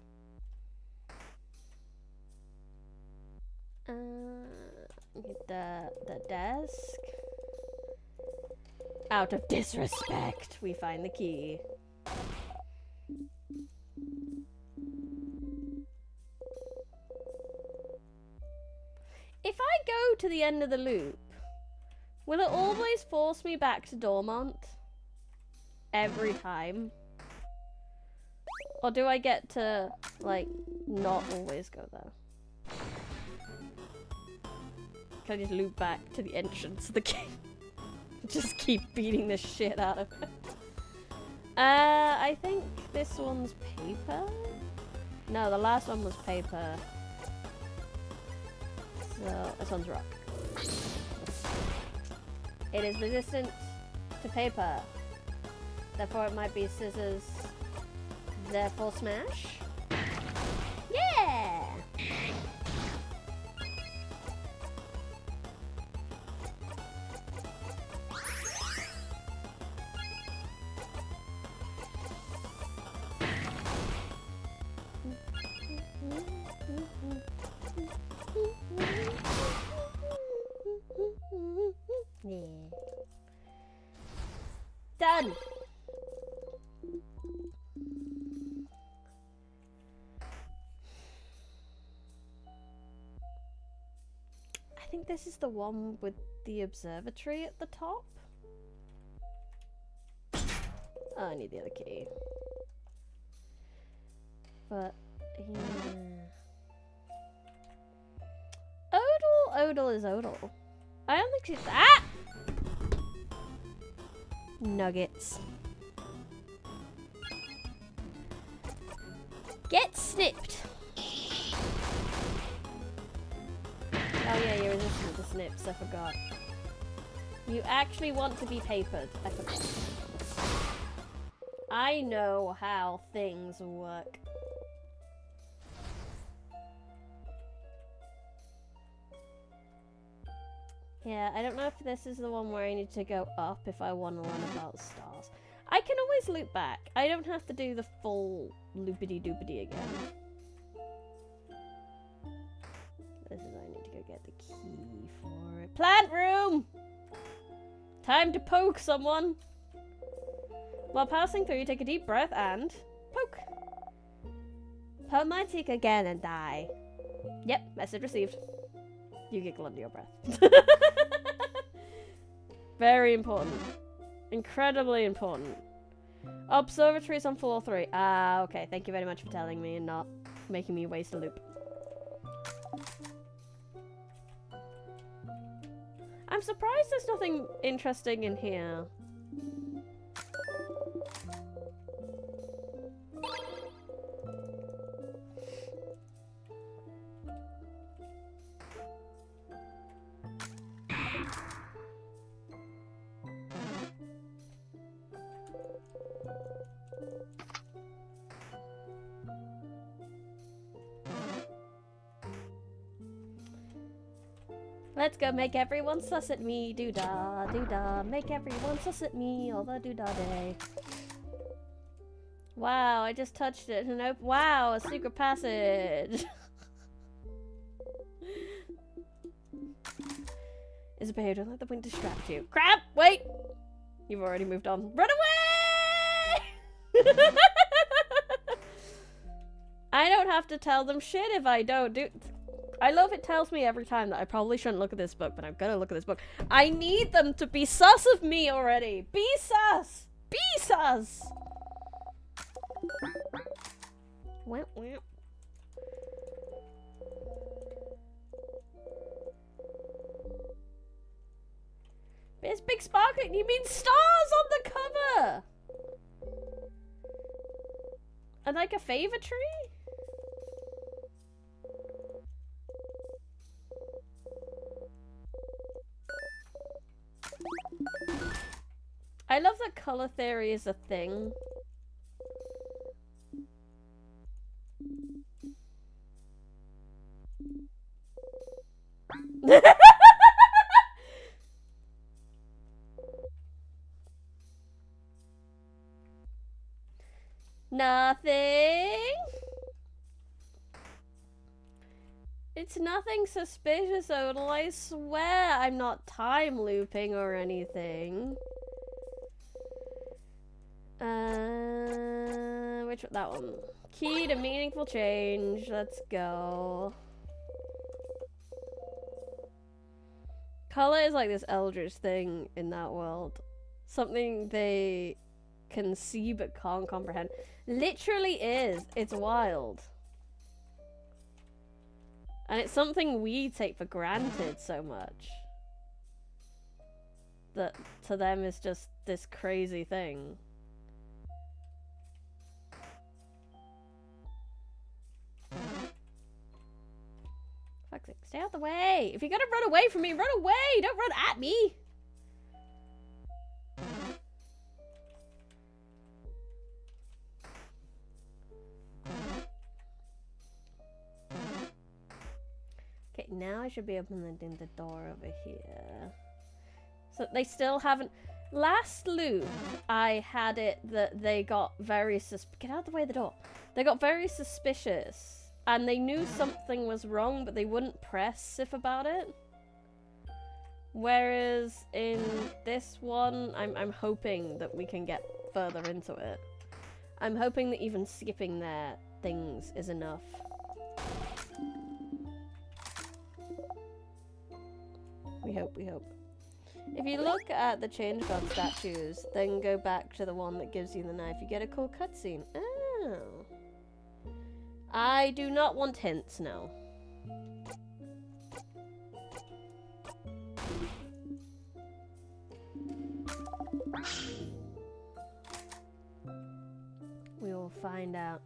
Get the desk. Out of disrespect, we find the key. If I go to the end of the loop, will it always force me back to Dormont? Every time? Or do I get to, like, not always go there? Can I just loop back to the entrance of the game? Just keep beating the shit out of it. I think this one's paper? No, the last one was paper. So, this one's rock. It is resistant to paper. Therefore it might be scissors. Therefore smash. Yeah! Yeah. Done! I think this is the one with the observatory at the top. Oh, I need the other key. But, yeah. Odal is Odal. I don't think she's— ah! Nuggets. Get snipped! Oh yeah, you're resistant to snips, I forgot. You actually want to be papered, I forgot. I know how things work. Yeah, I don't know if this is the one where I need to go up if I want to learn about stars. I can always loop back. I don't have to do the full loopity-doopity again. This is I need to go get the key for it. Plant room! Time to poke someone! While passing through, take a deep breath and poke. Poke my tick again and die. Yep, message received. You giggle under your breath. Very important. Incredibly important. Observatories on floor 3. Ah, okay. Thank you very much for telling me and not making me waste a loop. I'm surprised there's nothing interesting in here. Let's go make everyone sus at me, doo-dah, doo-dah. Make everyone sus at me all the doo-dah day. Wow, I just touched it and wow, a secret passage. Isabel, don't let the wind distract you. Crap! Wait! You've already moved on. Run away! I don't have to tell them shit if I don't do— I love it tells me every time that I probably shouldn't look at this book, but I'm gonna look at this book. I need them to be sus of me already! Be sus! Be sus! Wimp, wimp. There's big sparkling. You mean stars on the cover? And like a favor tree? I love that color theory is a thing. Nothing. It's nothing suspicious, Odal. I swear I'm not time looping or anything. That one. Key to meaningful change. Let's go. Color is like this eldritch thing in that world. Something they can see but can't comprehend. Literally is. It's wild. And it's something we take for granted so much. That to them is just this crazy thing. Fuck's sake, stay out the way! If you're gonna run away from me, run away! Don't run at me! Okay, now I should be opening the door over here. So they still haven't... Last loop, I had it that they got very get out of the way of the door. They got very suspicious. And they knew something was wrong, but they wouldn't press Sif about it. Whereas in this one, I'm hoping that we can get further into it. I'm hoping that even skipping their things is enough. We hope, we hope. If you look at the Change God statues, then go back to the one that gives you the knife, you get a cool cutscene. Oh. I do not want hints now. We will find out.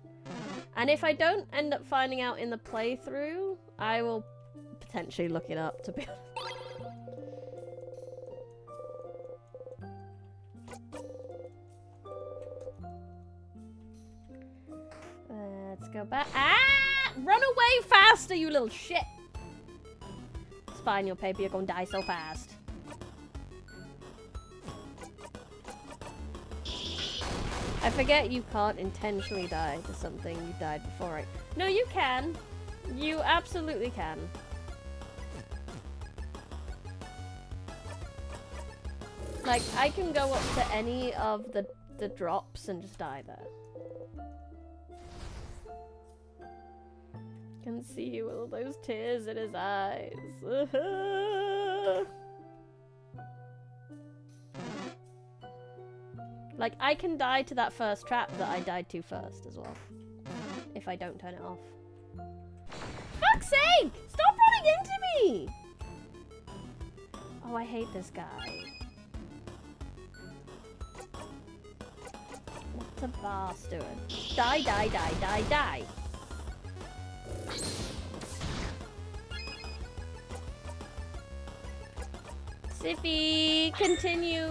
And if I don't end up finding out in the playthrough, I will potentially look it up, to be honest. Let's go back. Ah! Run away faster, you little shit! It's fine, your paper, you're gonna die so fast. I forget you can't intentionally die to something you died before, right? No, you can. You absolutely can. Like, I can go up to any of the drops and just die there. Can see all those tears in his eyes. Like, I can die to that first trap that I died to first as well. If I don't turn it off. Fuck's sake! Stop running into me! Oh, I hate this guy. What's a boss doing? Die, die, die, die, die. Siffy, continue.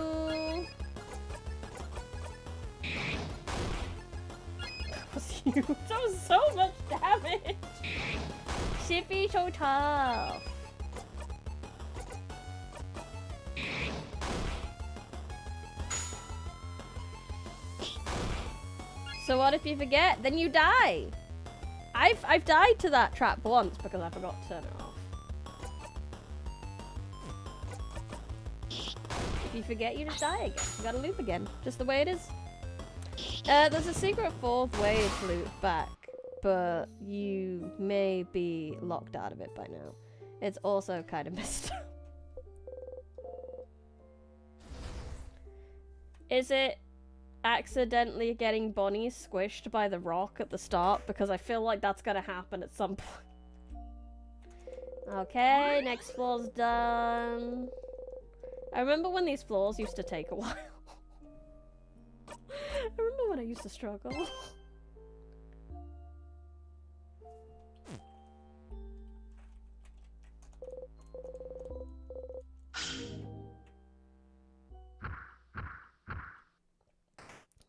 That was so much damage. Siffy, so tough. So what if you forget? Then you die. I've died to that trap once because I forgot to turn it off. If you forget, you just die again. You gotta loop again, just the way it is. There's a secret fourth way to loop back, but you may be locked out of it by now. It's also kind of messed up. Is it accidentally getting Bonnie squished by the rock at the start? Because I feel like that's gonna happen at some point. Okay, next floor's done. I remember when these floors used to take a while. I remember when I used to struggle.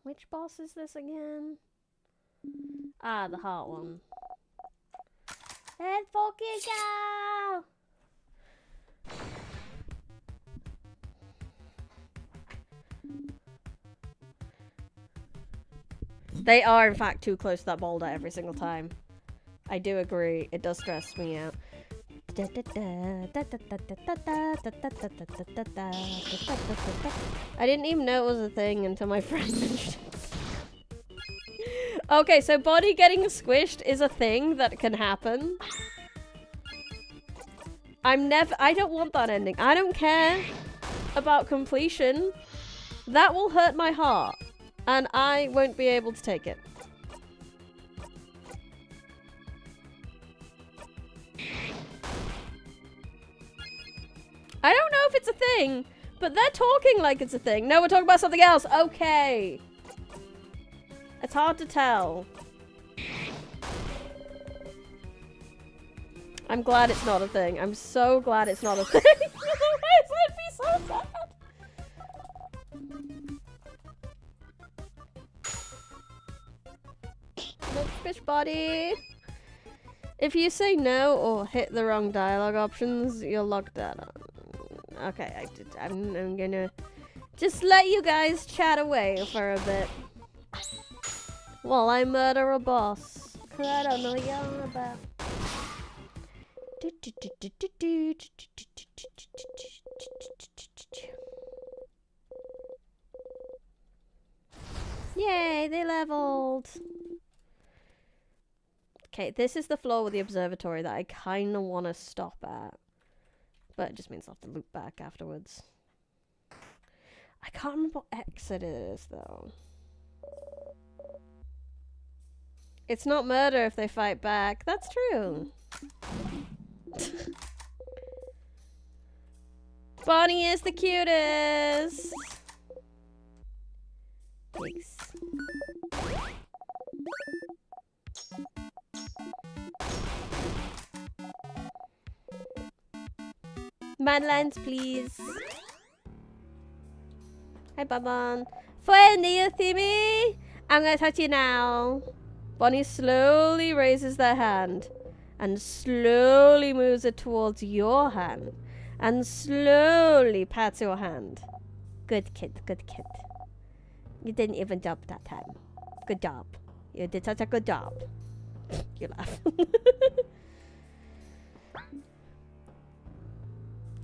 Which boss is this again? Ah, the heart one. Let's fucking go! They are, in fact, too close to that boulder every single time. I do agree. It does stress me out. I didn't even know it was a thing until my friend mentioned it. Okay, so body getting squished is a thing that can happen. I don't want that ending. I don't care about completion. That will hurt my heart. And I won't be able to take it. I don't know if it's a thing, but they're talking like it's a thing. No, we're talking about something else. Okay. It's hard to tell. I'm glad it's not a thing. I'm so glad it's not a thing. Otherwise, I'd be so sad. Look, fish body. If you say no or hit the wrong dialogue options, you're locked out. Okay, I'm gonna just let you guys chat away for a bit while I murder a boss. Cause I don't know what you're on about. Yay, they leveled. Okay, this is the floor with the observatory that I kind of want to stop at. But it just means I'll have to loop back afterwards. I can't remember what exit it is, though. It's not murder if they fight back. That's true. Bonnie is the cutest. Thanks. Madlands, please. Hi, Babon. Friend, do you see me? I'm gonna touch you now. Bonnie slowly raises their hand and slowly moves it towards your hand and slowly pats your hand. Good kid, good kid. You didn't even jump that time. Good job. You did such a good job. You laugh.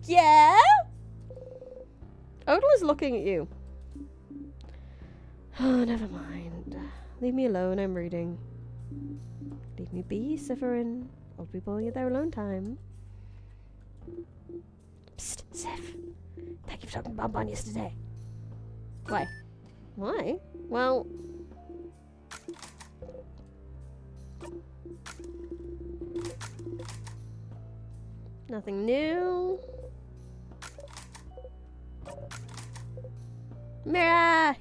Yeah? Odal is looking at you. Oh, never mind. Leave me alone, I'm reading. Leave me be, Sifferin. Old people need their alone time. Psst, Sif. Thank you for talking about Bon yesterday. Why? Why? Well... Nothing new. Mira!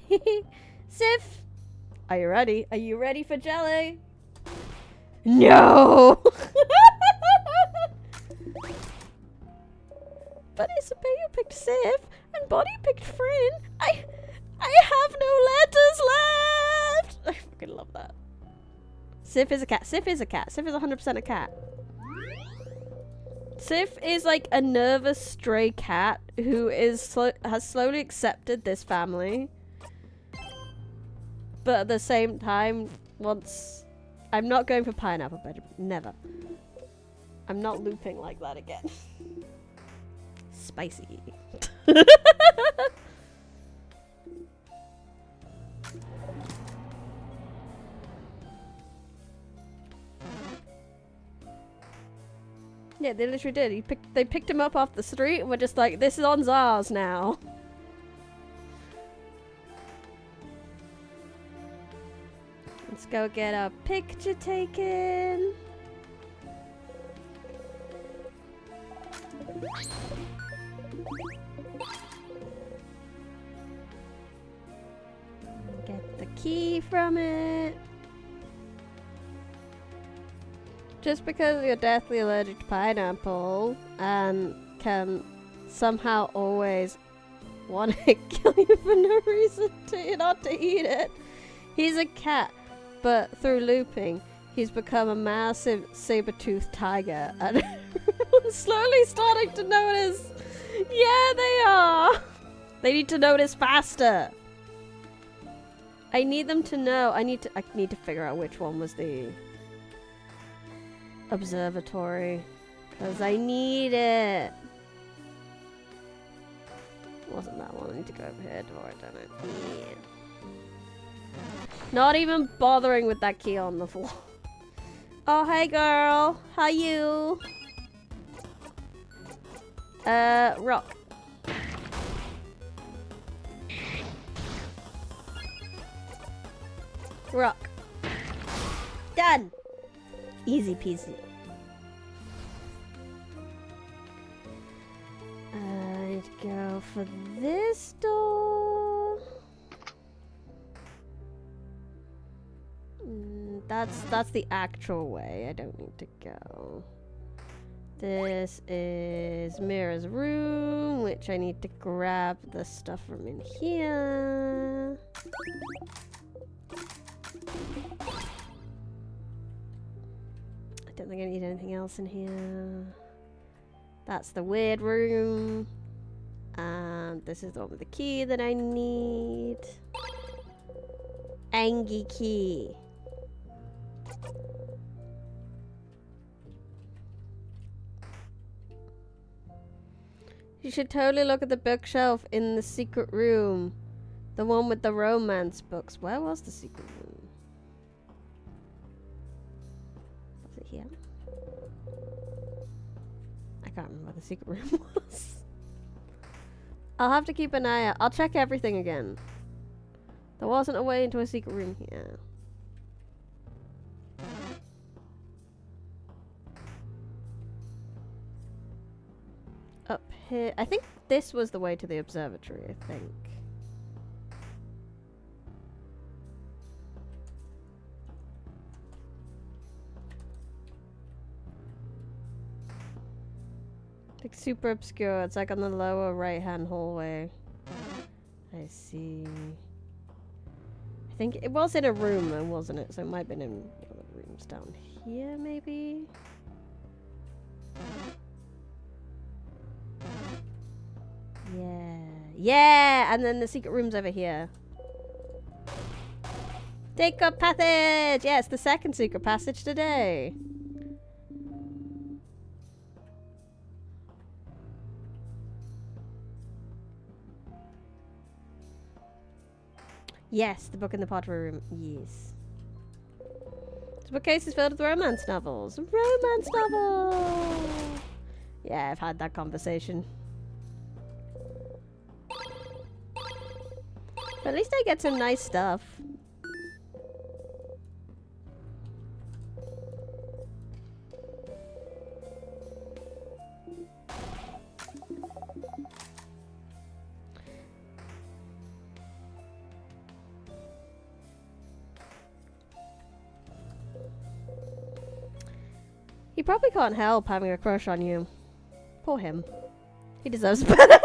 Sif! Are you ready? Are you ready for jelly? No! But Isabella picked Sif, and Bonnie picked Frin. I have no letters left! I fucking love that. Sif is a cat. Sif is a cat. Sif is 100% a cat. Sif is like a nervous stray cat who is has slowly accepted this family, but at the same time wants... I'm not going for pineapple bedroom. Never. I'm not looping like that again. Spicy. Yeah, they literally did. They picked him up off the street and were just like, this is on Zars now. Let's go get a picture taken. Get the key from it. Just because you're deathly allergic to pineapple and can somehow always want to kill you for no reason to not to eat it. He's a cat, but through looping, he's become a massive saber-toothed tiger and everyone's slowly starting to notice. Yeah, they are. They need to notice faster. I need them to know. I need to figure out which one was the observatory, because I need it. Wasn't that one? I need to go over here before I done it. Yeah. Not even bothering with that key on the floor. Oh, hey girl. How you? Rock. Rock. Done. Easy peasy. go for this door. That's the actual way. I don't need to go. This is Mira's room, which I need to grab the stuff from in here. I don't think I need anything else in here. That's the weird room. And this is the one with the key that I need. Angie key. You should totally look at the bookshelf in the secret room. The one with the romance books. Where was the secret room? Was it here? I can't remember where the secret room was. I'll have to keep an eye out. I'll check everything again. There wasn't a way into a secret room here. Up here. I think this was the way to the observatory, I think. Like super obscure. It's like on the lower right hand hallway. I see. I think it was in a room though, wasn't it? So it might have been in one of the rooms down here, maybe? Yeah. Yeah! And then the secret room's over here. Secret passage! Yeah, it's the second secret passage today. Yes, the book in the pottery room. Yes. This bookcase is filled with romance novels. Romance novels! Yeah, I've had that conversation. But at least I get some nice stuff. He probably can't help having a crush on you. Poor him. He deserves better.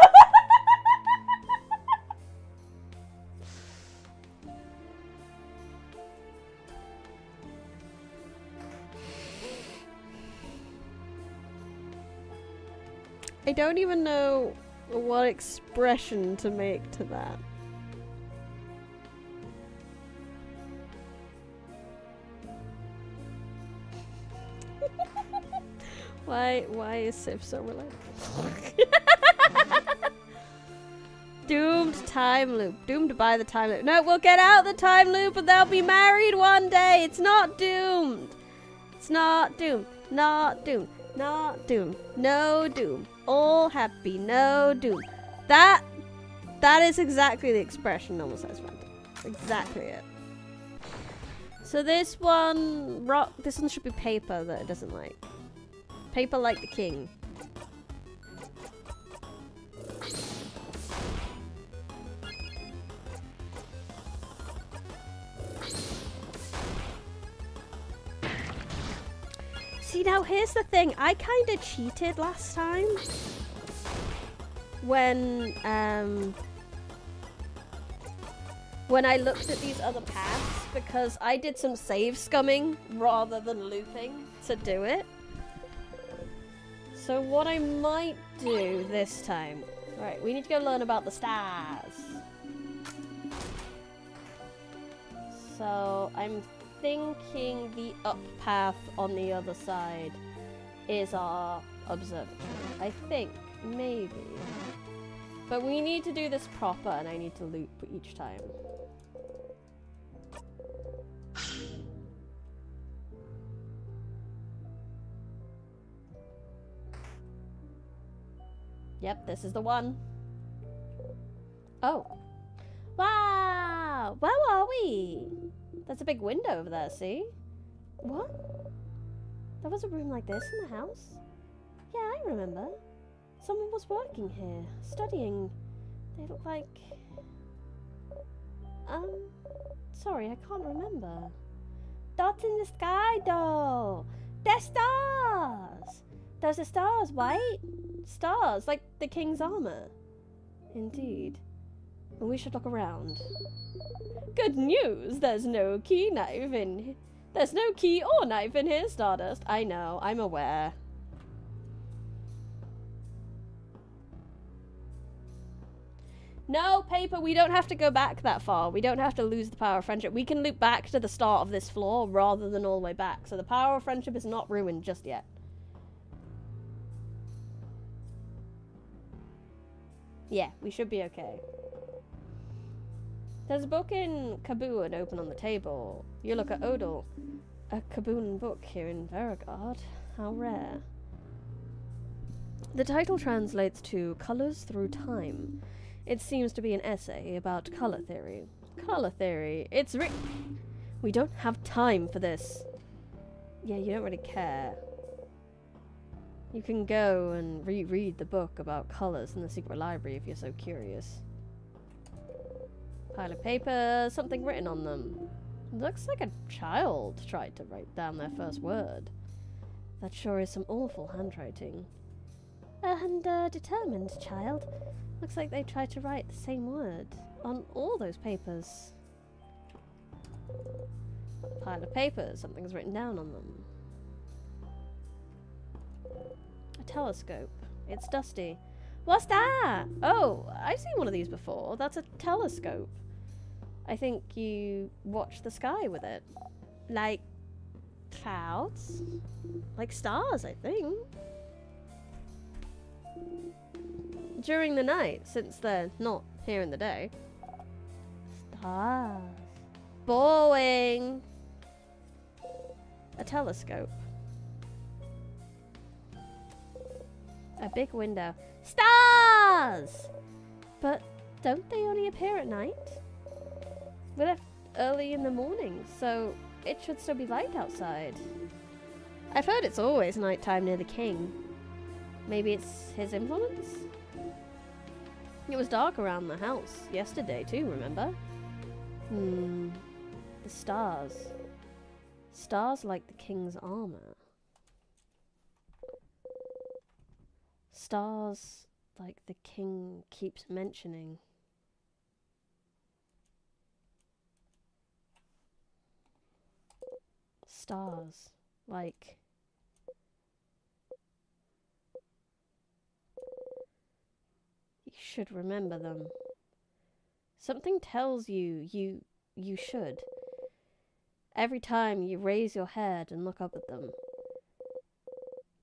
I don't even know what expression to make to that. Why is Sif so relatable? Doomed time loop. Doomed by the time loop. No, we'll get out the time loop and they'll be married one day. It's not doomed. It's not doomed. Not doomed. Not doomed. No doom. All happy. No doom. That is exactly the expression normal size phantom. Exactly it. So this one should be paper that it doesn't like. Paper like the king. See, now here's the thing. I kind of cheated last time. When I looked at these other paths, because I did some save scumming rather than looping to do it. So what I might do this time... Right, we need to go learn about the stars. So I'm thinking the up path on the other side is our observatory. I think, maybe. But we need to do this proper and I need to loop each time. Yep, this is the one. Oh. Wow! Where are we? There's a big window over there, see? What? There was a room like this in the house? Yeah, I remember. Someone was working here, studying. They look like... Sorry, I can't remember. Dots in the sky, though! They're stars! Those are stars, right? Stars, like the king's armour. Indeed. And we should look around. Good news! There's no key or knife in here, Stardust. I know, I'm aware. No, Paper, we don't have to go back that far. We don't have to lose the power of friendship. We can loop back to the start of this floor rather than all the way back. So the power of friendship is not ruined just yet. Yeah, we should be okay. There's a book in Kaboon open on the table. You look at Odal. A Kaboon book here in Veragard. How rare. The title translates to Colours Through Time. It seems to be an essay about colour theory. Colour theory. It's We don't have time for this. Yeah, you don't really care. You can go and reread the book about colours in the secret library if you're so curious. Pile of paper, something written on them. Looks like a child tried to write down their first word. That sure is some awful handwriting. And determined child. Looks like they tried to write the same word on all those papers. Pile of papers, something's written down on them. A telescope. It's dusty. What's that? Oh, I've seen one of these before. That's a telescope. I think you watch the sky with it. Like clouds? Like stars, I think. During the night, since they're not here in the day. Stars. Boring. A telescope. A big window. Stars! But don't they only appear at night? We left early in the morning, so it should still be light outside. I've heard it's always nighttime near the king. Maybe it's his influence? It was dark around the house yesterday too, remember? The stars. Stars like the king's armour. Stars like the king keeps mentioning. Stars like... You should remember them. Something tells you you should. Every time you raise your head and look up at them,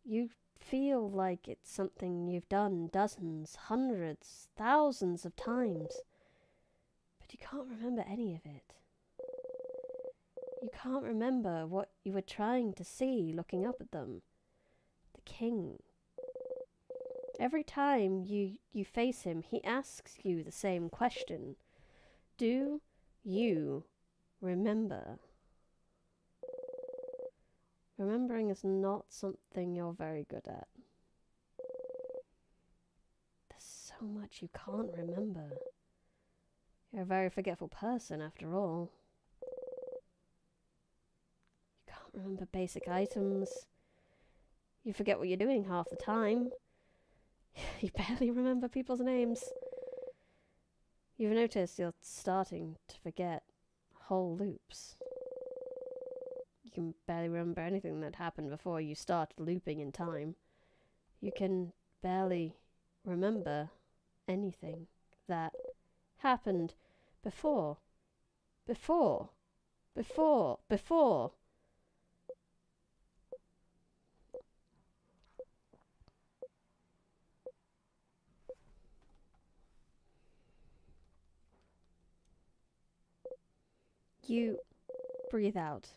you feel like it's something you've done dozens, hundreds, thousands of times. But you can't remember any of it. You can't remember what you were trying to see looking up at them. The king. Every time you face him, he asks you the same question. Do you remember? Remembering is not something you're very good at. There's so much you can't remember. You're a very forgetful person, after all. You can't remember basic items. You forget what you're doing half the time. You barely remember people's names. You've noticed you're starting to forget whole loops. You can barely remember anything that happened before you started looping in time. You can barely remember anything that happened before. You breathe out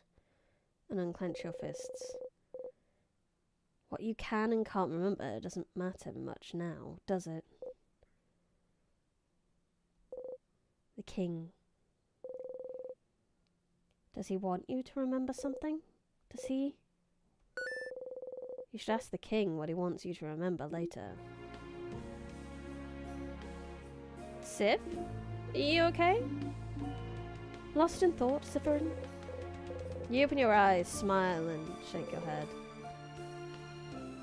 and unclench your fists. What you can and can't remember doesn't matter much now, does it? The king. Does he want you to remember something? Does he? You should ask the king what he wants you to remember later. Sif? Are you okay? Lost in thought, Siffrin? You open your eyes, smile, and shake your head.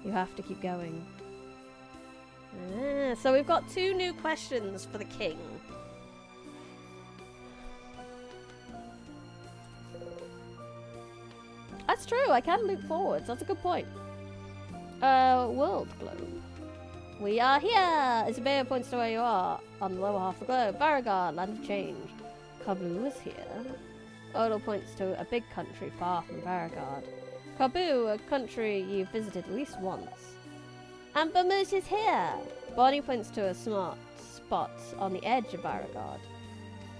You have to keep going. So we've got 2 new questions for the king. That's true, I can loop forwards. That's a good point. World globe. We are here! Isabella points to where you are, on the lower half of the globe. Varigard, land of change. Kabu is here. Odal points to a big country far from Varigard. Kabu, a country you've visited at least once. And Bamush is here! Bonnie points to a smart spot on the edge of Varigard.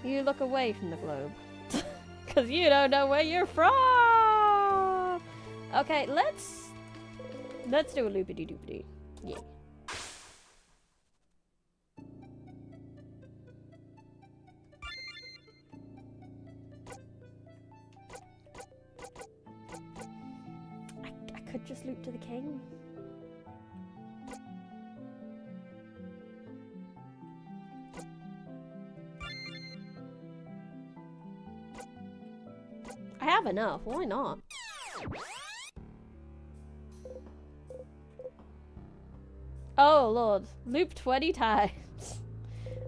You look away from the globe. Because you don't know where you're from! Okay, let's do a loopity-doopity. Yeah. I could just loop to the king. I have enough, why not? Oh lord, loop 20 times.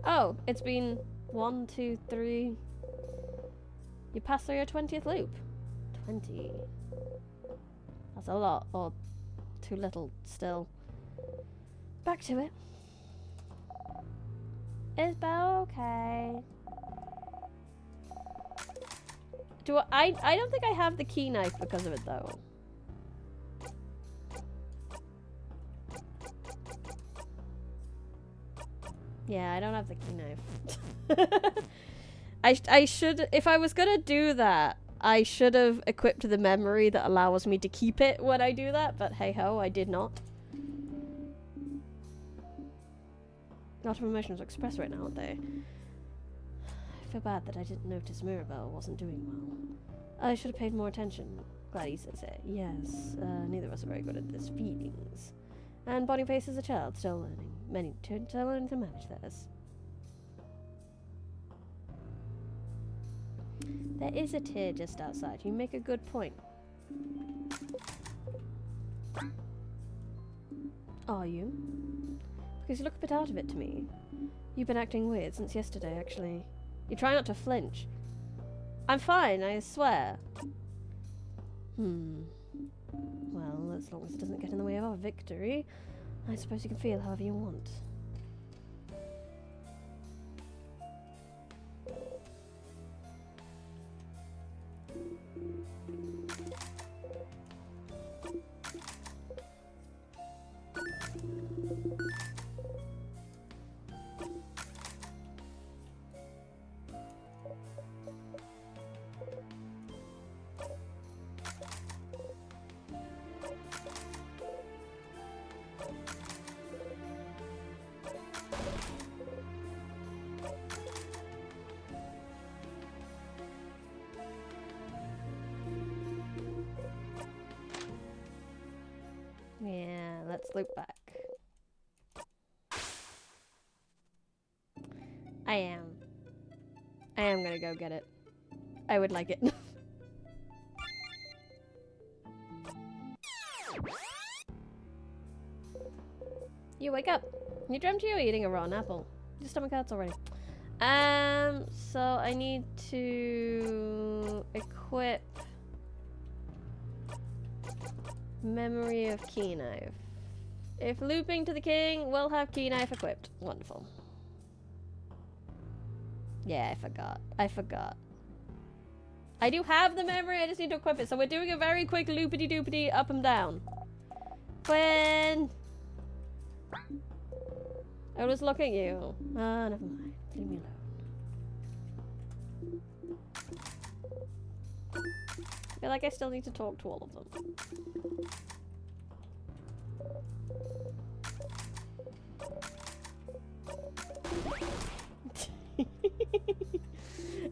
Oh, it's been 1, 2, 3. You passed through your 20th loop. 20. That's a lot, or too little still. Back to it. Is Belle okay? I don't think I have the key knife because of it though. Yeah, I don't have the key knife. I should, if I was gonna do that, I should have equipped the memory that allows me to keep it when I do that, but hey ho, I did not. A lot of emotions are expressed right now, aren't they? I feel bad that I didn't notice Mirabelle wasn't doing well. I should have paid more attention. Glad he says it. Yes, neither of us are very good at this feelings. And Boniface is a child, still learning. Still learning to manage theirs. There is a tear just outside. You make a good point. Are you? Because you look a bit out of it to me. You've been acting weird since yesterday, actually. You try not to flinch. I'm fine, I swear. Well, as long as it doesn't get in the way of our victory, I suppose you can feel however you want. Yeah, let's loop back. I am gonna go get it. I would like it. You wake up. You dreamt you were eating a rotten apple. Your stomach hurts already. So I need to equip memory of key knife. If looping to the king, we'll have key knife equipped. Wonderful. Yeah, I forgot. I do have the memory, I just need to equip it. So we're doing a very quick loopity doopity up and down. When I was looking at you. Ah, never mind. Leave me alone. I feel like I still need to talk to all of them.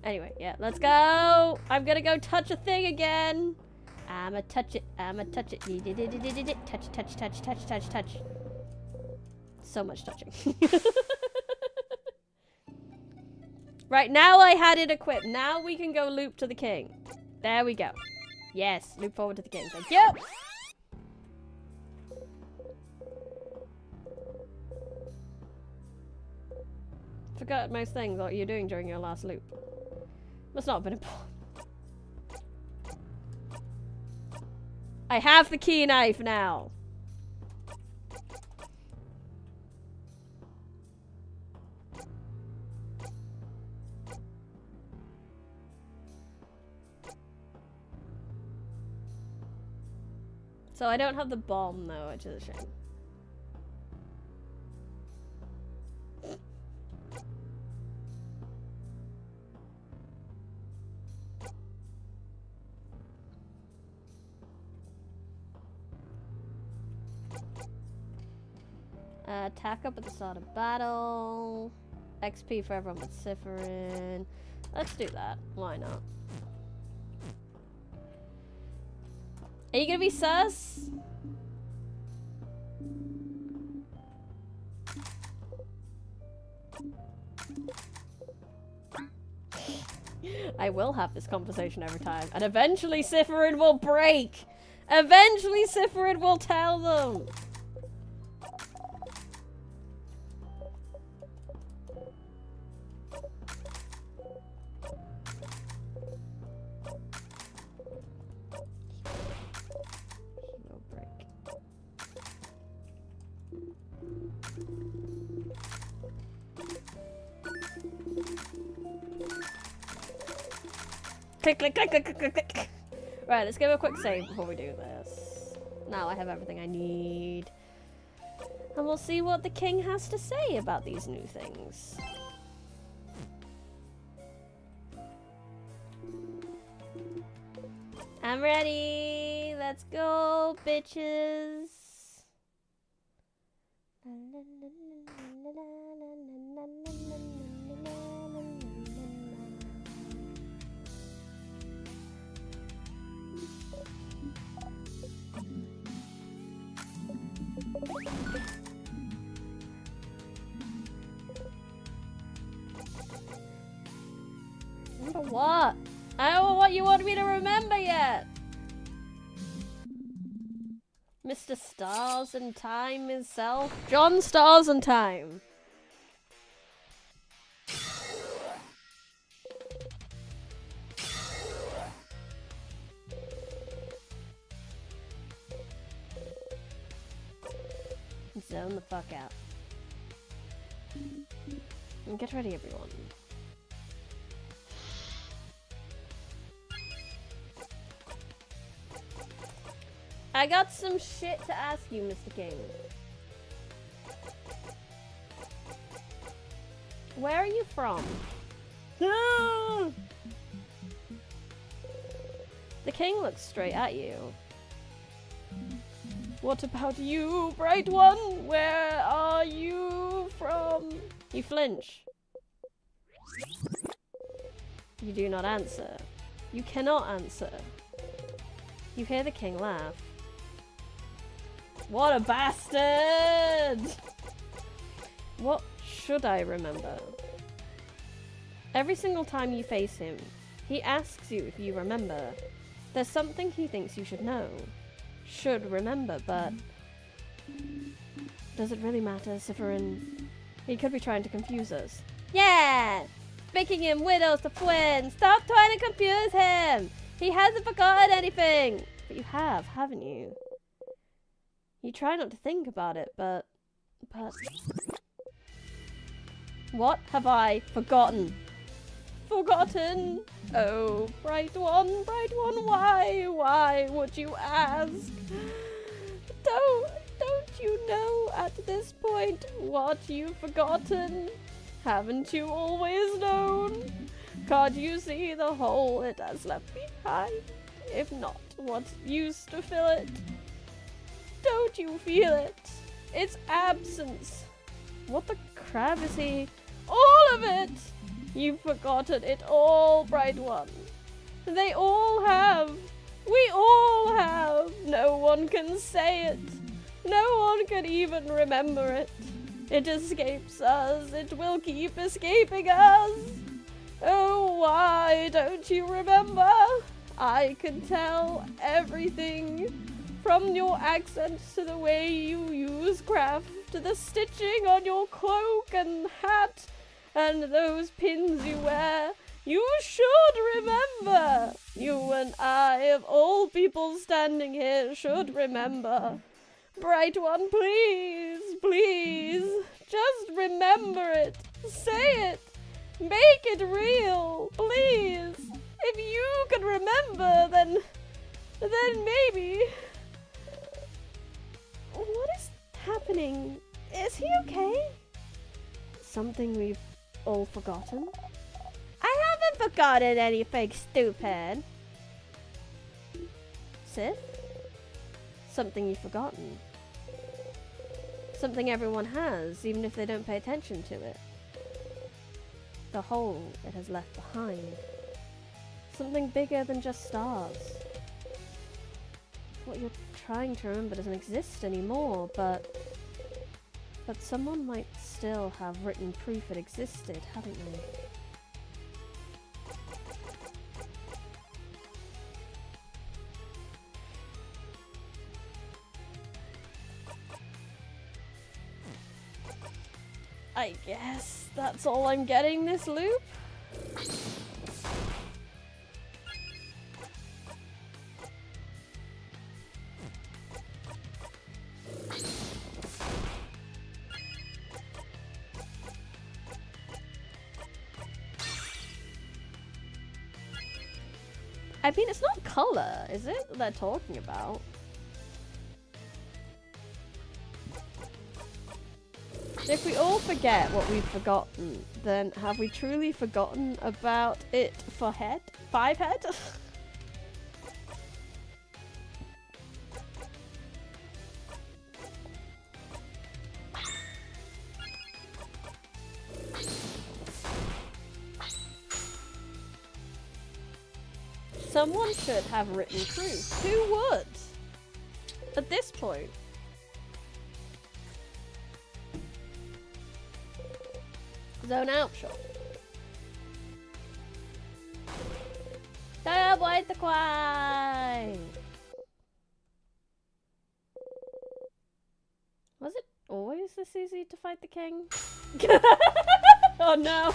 Anyway, yeah, let's go. I'm gonna go touch a thing again. I'ma touch it. I'ma touch it. Touch, touch, touch, touch, touch, touch. So much touching. Right, now I had it equipped. Now we can go loop to the king. There we go. Yes, loop forward to the king. Thank you! Forgot most things what you're doing during your last loop. Must not have been important. I have the key knife now. So I don't have the bomb though, which is a shame. Attack up at the start of battle. XP for everyone with Cypherin. Let's do that. Why not? Are you gonna be sus? I will have this conversation every time. And eventually Cypherin will break! Eventually Cypherin will tell them! Click, click, click, click, click, click, click. Right, let's give a quick save before we do this. Now I have everything I need. And we'll see what the king has to say about these new things. I'm ready. Let's go, bitches. Remember what? I don't know what you want me to remember yet. Mr. Stars and Time himself. John Stars and Time. Zone the fuck out. And get ready, everyone. I got some shit to ask you, Mr. King. Where are you from? The king looks straight at you. What about you, bright one? Where are you from? You flinch. You do not answer. You cannot answer. You hear the king laugh. What a bastard! What should I remember? Every single time you face him, he asks you if you remember. There's something he thinks you should know. Should remember, but... does it really matter, Cypherin? He could be trying to confuse us. Yeah! Making him widows to twins! Stop trying to confuse him! He hasn't forgotten anything! But you have, haven't you? You try not to think about it, but... What have I forgotten? Forgotten? Oh, bright one, why would you ask? Don't you know at this point what you've forgotten? Haven't you always known? Can't you see the hole it has left behind? If not, what used to fill it? Don't you feel it? Its absence. What the crap is he? All of it! You've forgotten it all, bright one. They all have. We all have. No one can say it. No one can even remember it. It escapes us. It will keep escaping us. Oh, why don't you remember? I can tell everything, from your accent to the way you use craft, to the stitching on your cloak and hat, and those pins you wear. You should remember. You and I, of all people standing here, should remember. Bright one, please, please, just remember it. Say it. Make it real, please. If you can remember, then maybe... What is happening? Is he okay? Something we've all forgotten? I haven't forgotten anything, stupid. Sif? Something you've forgotten. Something everyone has, even if they don't pay attention to it. The hole it has left behind. Something bigger than just stars. What you're trying to remember doesn't exist anymore, but someone might still have written proof it existed, haven't they? I guess that's all I'm getting this loop. I mean, it's not color, is it, that they're talking about? If we all forget what we've forgotten, then have we truly forgotten about it for head? 5 head? Someone should have written proof. Who would? At this point. Zone out shot. Avoid the quine. Was it always this easy to fight the king? Oh no!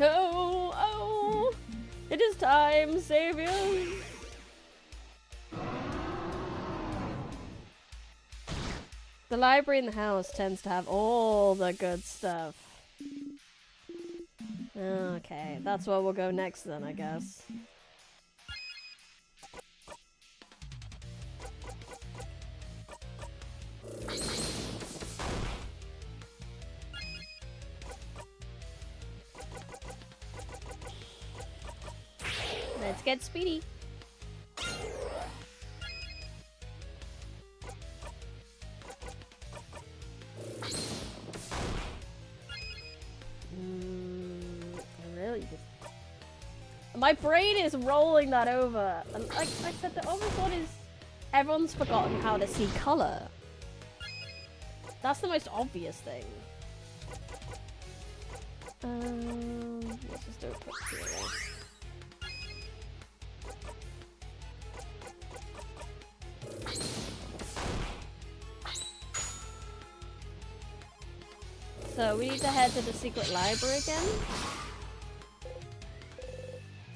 Oh, oh! It is time, saviors! The library in the house tends to have all the good stuff. Okay, that's where we'll go next then, I guess. Let's get speedy. Really just... My brain is rolling that over. And like I said, the other one is everyone's forgotten how to see color. That's the most obvious thing. Let's just do a quick zero. So we need to head to the secret library again.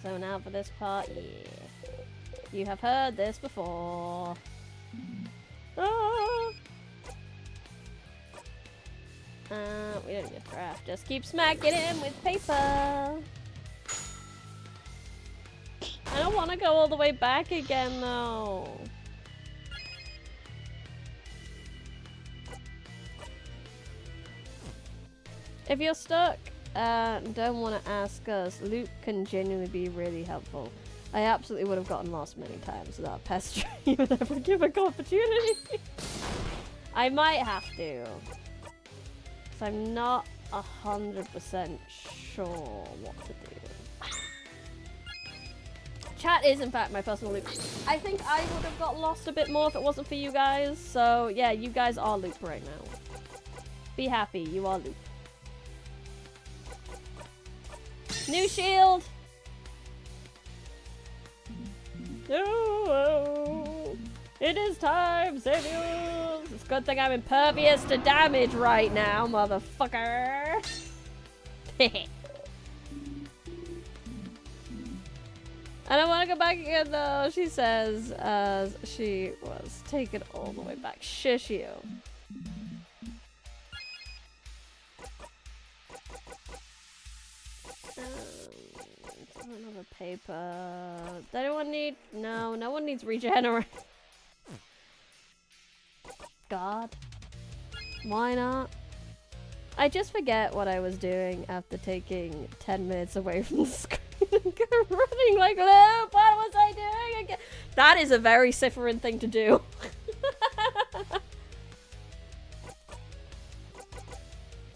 So now for this part, yeah. You have heard this before. Ah! We don't need craft, just keep smacking him with paper. I don't want to go all the way back again though. If you're stuck and don't want to ask us, Luke can genuinely be really helpful. I absolutely would have gotten lost many times without pestering you with every given opportunity. I might have to. Because I'm not 100% sure what to do. Chat is in fact my personal Luke. I think I would have got lost a bit more if it wasn't for you guys. So yeah, you guys are Luke right now. Be happy, you are Luke. New shield! No! It is time, Samuels! It's a good thing I'm impervious to damage right now, motherfucker! I don't want to go back again, though, she says, as she was taken all the way back. Shush you. Another paper. Does anyone need? No, no one needs regenerate. God. Why not? I just forget what I was doing after taking 10 minutes away from the screen and running like, loop, what was I doing again? That is a very Cypherin thing to do.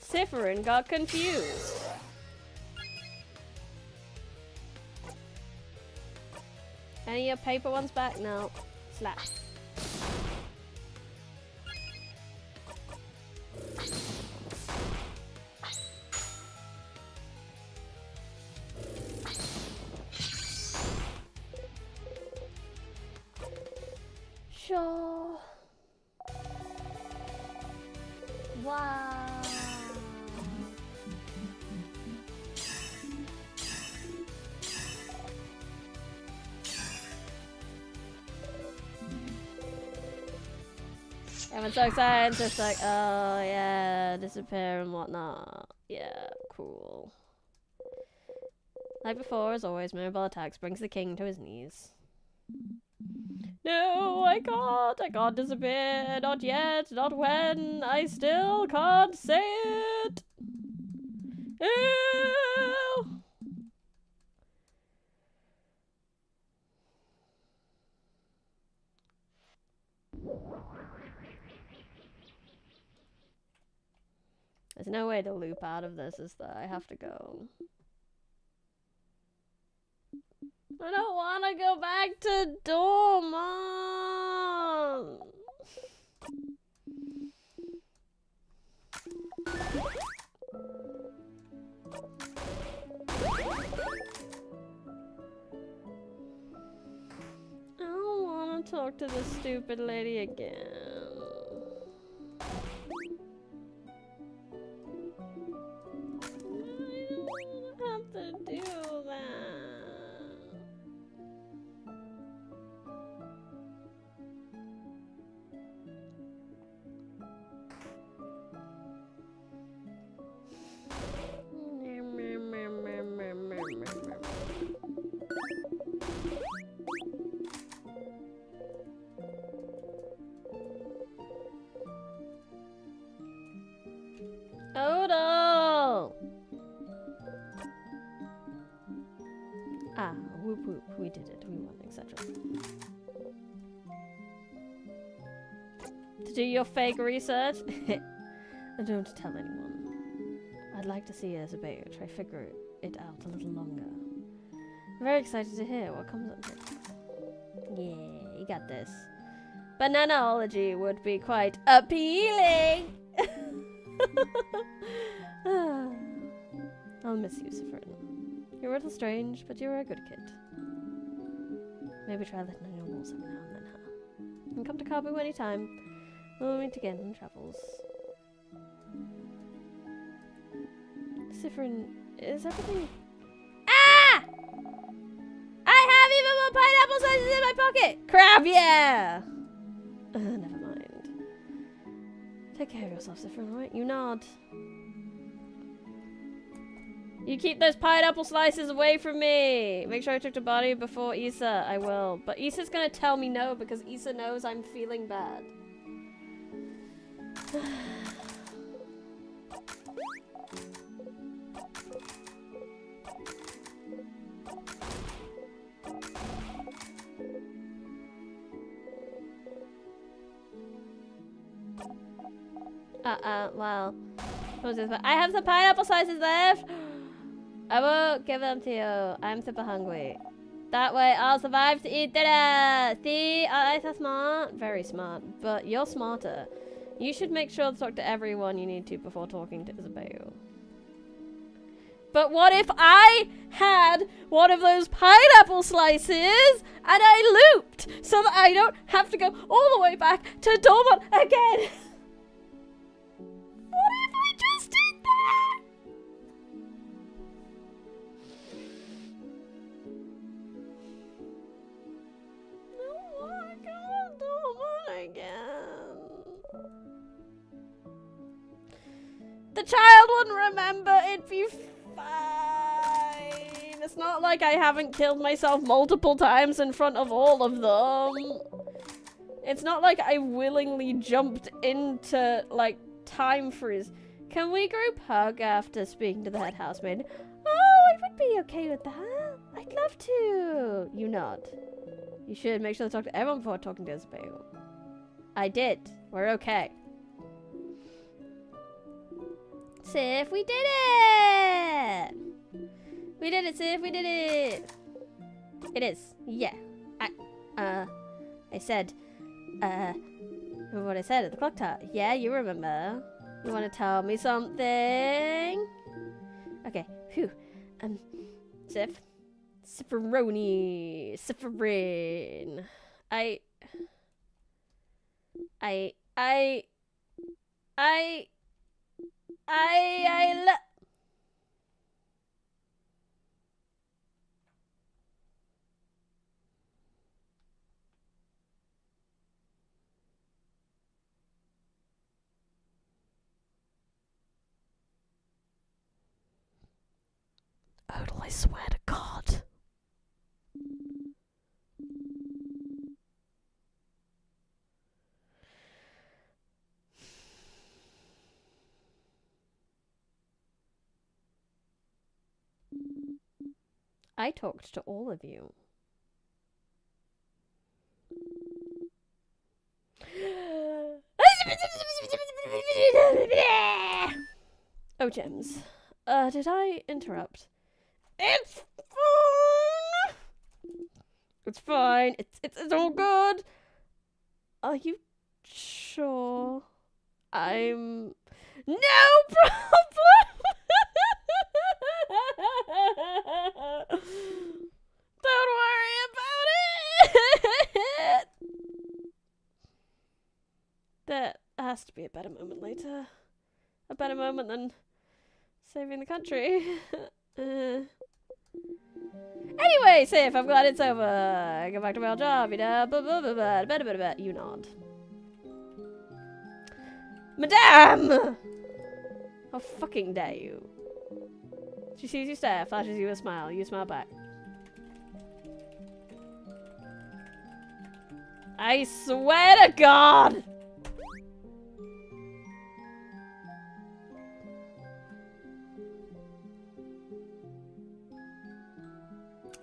Cypherin got confused. Any of your paper ones back? No. Slap. Sure. Wow. Everyone's so excited, just like, oh yeah, disappear and whatnot. Yeah, cool. Like before, as always, memorable attacks brings the king to his knees. No, I can't disappear, not yet, not when, I still can't say it. Ew. There's no way to loop out of this, is there? I have to go. I don't want to go back to dorm, Mom. I don't want to talk to this stupid lady again. I don't have to do that. Odo! Ah, whoop whoop, we did it, we won, etc. To do your fake research? Don't tell anyone. I'd like to see as a bait, try figure it out a little longer. I'm very excited to hear what comes up next. Yeah, you got this. Bananaology would be quite appealing! I'll miss you, Cypherin. You're a little strange, but you're a good kid. Maybe try letting on your walls every now and then, huh? And come to Kabu anytime. We'll meet again in travels. Cypherin, is everything... Ah! I have even more pineapple slices in my pocket! Crap, yeah! Never mind. Take care of yourself, Cypherin, right? You nod. You keep those pineapple slices away from me! Make sure I took the body before Issa. I will. But Issa's gonna tell me no because Issa knows I'm feeling bad. Well. I have some pineapple slices left! I won't give them to you. I'm super hungry. That way I'll survive to eat dinner! See? I'm so smart. Very smart. But you're smarter. You should make sure to talk to everyone you need to before talking to Isabel. But what if I had one of those pineapple slices and I looped so that I don't have to go all the way back to Dormont again? What if I just did that? No, I can't Dormont again. The child wouldn't remember. It'd be fine. It's not like I haven't killed myself multiple times in front of all of them. It's not like I willingly jumped into, like, time freeze. Can we group hug after speaking to the head housemaid? Oh, I would be okay with that. I'd love to. You nod. You should make sure to talk to everyone before talking to Isabel. I did. We're okay. Sif, we did it! We did it, Sif, we did it! It is, yeah. I said, remember what I said at the clock tower? Yeah, you remember. You want to tell me something? Okay, phew. Sif. Sifferoni. Sifferin. I Odal, I swear to God. I talked to all of you. Oh, Gems. Did I interrupt? It's fine! It's fine. It's all good. Are you sure? I'm... No problem! Don't worry about it! There has to be a better moment later. A better moment than saving the country. Anyway, Sif, I'm glad it's over. Go back to my old job, you know. You nod. Madame! How fucking dare you? She sees you stare, flashes you a smile. You smile back. I swear to God!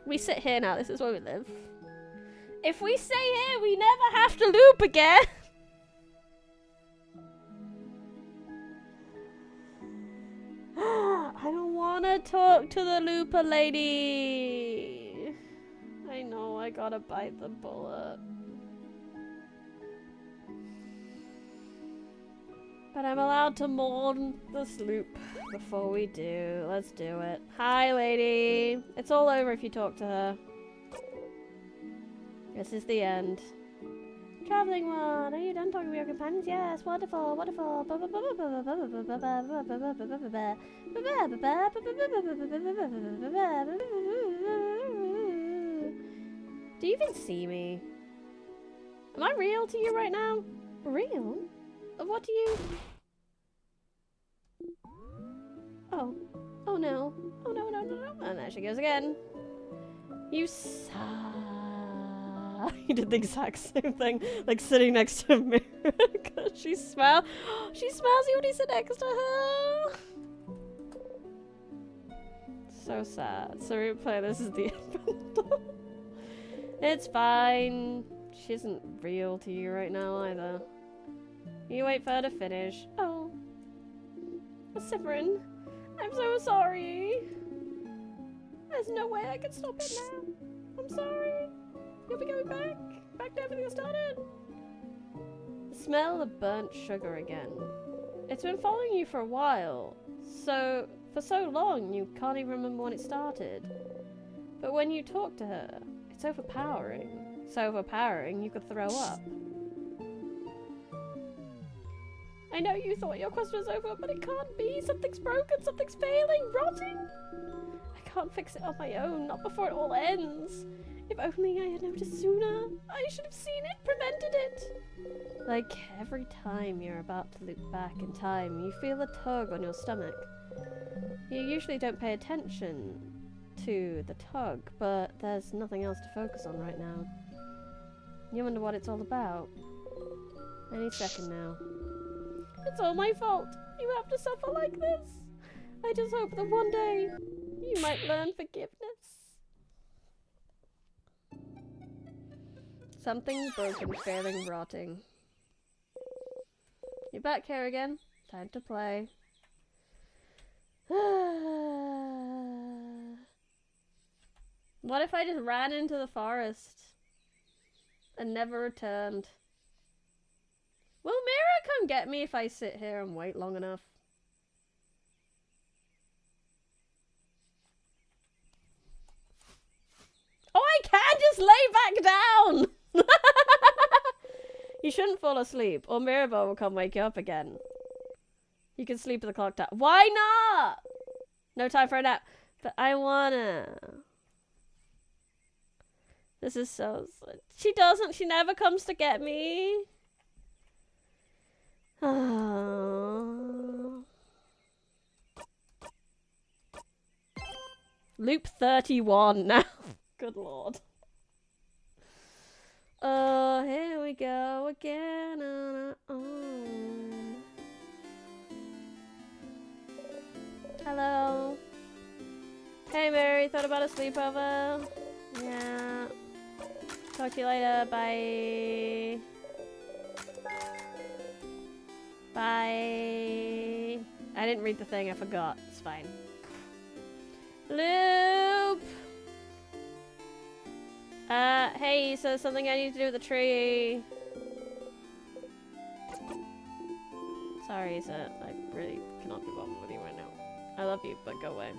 We sit here now. This is where we live. If we stay here, we never have to loop again. I don't want to talk to the looper lady. I know I gotta bite the bullet. But I'm allowed to mourn this loop before we do. Let's do it. Hi, lady. It's all over if you talk to her. This is the end. Traveling one. Are you done talking to your companions? Yes. Wonderful. Wonderful. Do you even see me? Am I real to you right now? Real? What do you... Oh. Oh no. Oh no, no, no, no. And there she goes again. You suck. He did the exact same thing, like sitting next to a mirror. Cause she smiles. She smiles you when you sit next to her. So sad. So replay, this is the end. It's fine. She isn't real to you right now either. You wait for her to finish. Oh. Cyprian, I'm so sorry. There's no way I can stop it now. I'm sorry. You'll be going back. Back to everything that started. Smell the burnt sugar again. It's been following you for a while. So, For so long, you can't even remember when it started. But when you talk to her, it's overpowering. So overpowering, you could throw up. I know you thought your quest was over, but it can't be. Something's broken, something's failing, rotting. I can't fix it on my own, not before it all ends. If only I had noticed sooner. I should have seen it, prevented it. Like every time you're about to loop back in time, you feel a tug on your stomach. You usually don't pay attention to the tug, but there's nothing else to focus on right now. You wonder what it's all about. Any second now. It's all my fault. You have to suffer like this. I just hope that one day you might learn forgiveness. Something broken, failing, rotting. You're back here again. Time to play. What if I just ran into the forest and never returned? Will Mira come get me if I sit here and wait long enough? Oh, I can just lay back down! You shouldn't fall asleep, or Mirabelle will come wake you up again. You can sleep with the clock down. Why not? No time for a nap. But I wanna. This is so... She doesn't. She never comes to get me. Loop 31 now. Good lord. Oh, here we go again on our own. Hello. Hey Mary, thought about a sleepover? Yeah. Talk to you later, bye. Bye. I didn't read the thing, I forgot. It's fine. Loop! Hey, so there's something I need to do with the tree. Sorry, Isa. I really cannot be bothered with you right now. I love you, but go away.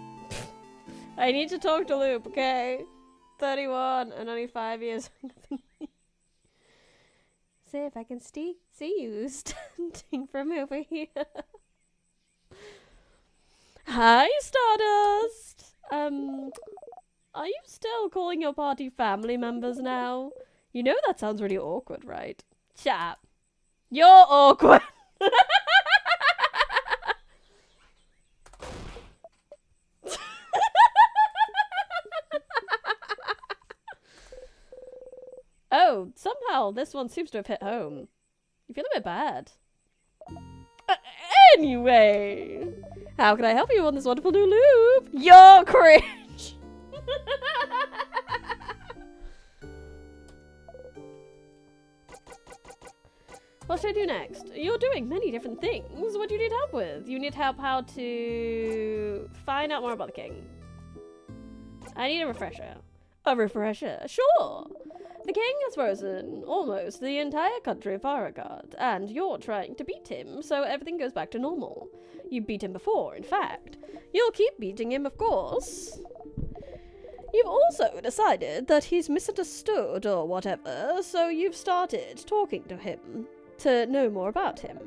I need to talk to Loop, okay? 31 and only 5 years younger than me. See if I can see you standing from over here. Hi, Stardust! Are you still calling your party family members now? You know that sounds really awkward, right? Shut up. You're awkward! Oh, somehow this one seems to have hit home. You feel a bit bad. Anyway, how can I help you on this wonderful new loop? You're cringe! What should I do next? You're doing many different things. What do you need help with? You need help how to find out more about the king. I need a refresher. A refresher? Sure! The king has frozen almost the entire country of Farragut, and you're trying to beat him, so everything goes back to normal. You beat him before, in fact. You'll keep beating him, of course. You've also decided that he's misunderstood or whatever, so you've started talking to him to know more about him.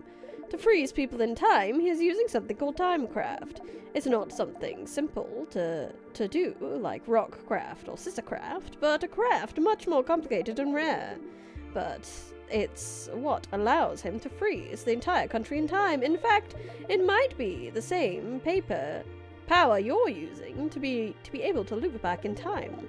To freeze people in time, he's using something called timecraft. It's not something simple to do, like rockcraft or scissorcraft, but a craft much more complicated and rare. But it's what allows him to freeze the entire country in time. In fact, it might be the same power you're using to be able to loop back in time.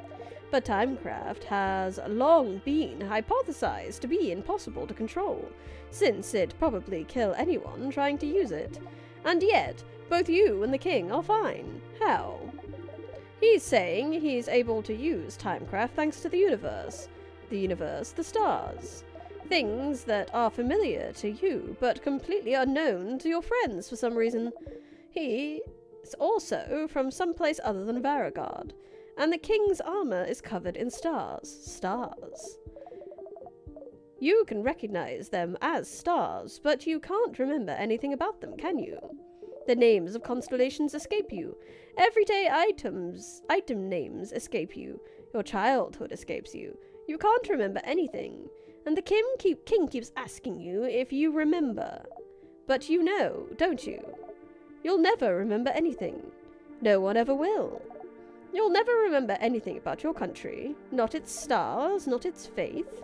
But timecraft has long been hypothesized to be impossible to control, since it'd probably kill anyone trying to use it. And yet, both you and the king are fine. How? He's saying he's able to use timecraft thanks to the universe, the stars. Things that are familiar to you, but completely unknown to your friends for some reason. He's also from someplace other than Varagard. And the king's armor is covered in stars. Stars. You can recognize them as stars, but you can't remember anything about them, can you? The names of constellations escape you. Everyday item names escape you. Your childhood escapes you. You can't remember anything. And the king keeps asking you if you remember. But you know, don't you? You'll never remember anything. No one ever will. You'll never remember anything about your country. Not its stars, not its faith.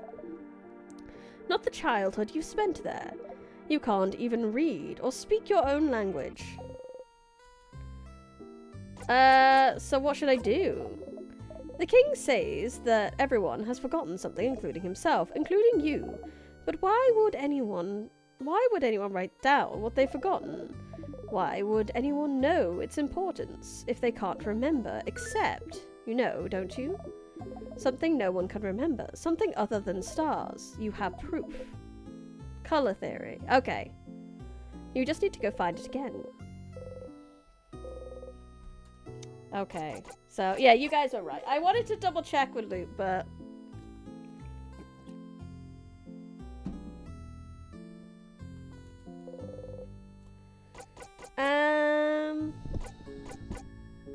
Not the childhood you spent there. You can't even read or speak your own language. So what should I do? The king says that everyone has forgotten something, including himself, including you. But why would anyone write down what they've forgotten? Why would anyone know its importance if they can't remember, except, you know, don't you? Something no one can remember. Something other than stars. You have proof. Color theory. Okay. You just need to go find it again. Okay. So, yeah, you guys are right. I wanted to double check with Luke, but...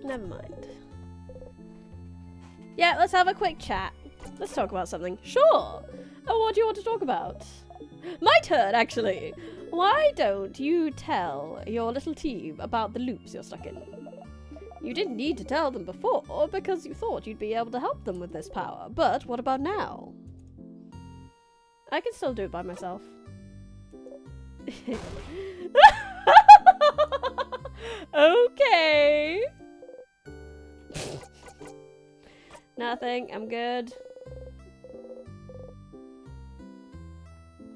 Never mind. Yeah, let's have a quick chat. Let's talk about something. Sure! Oh, what do you want to talk about? My turn, actually! Why don't you tell your little team about the loops you're stuck in? You didn't need to tell them before, because you thought you'd be able to help them with this power. But what about now? I can still do it by myself. Okay! Nothing, I'm good.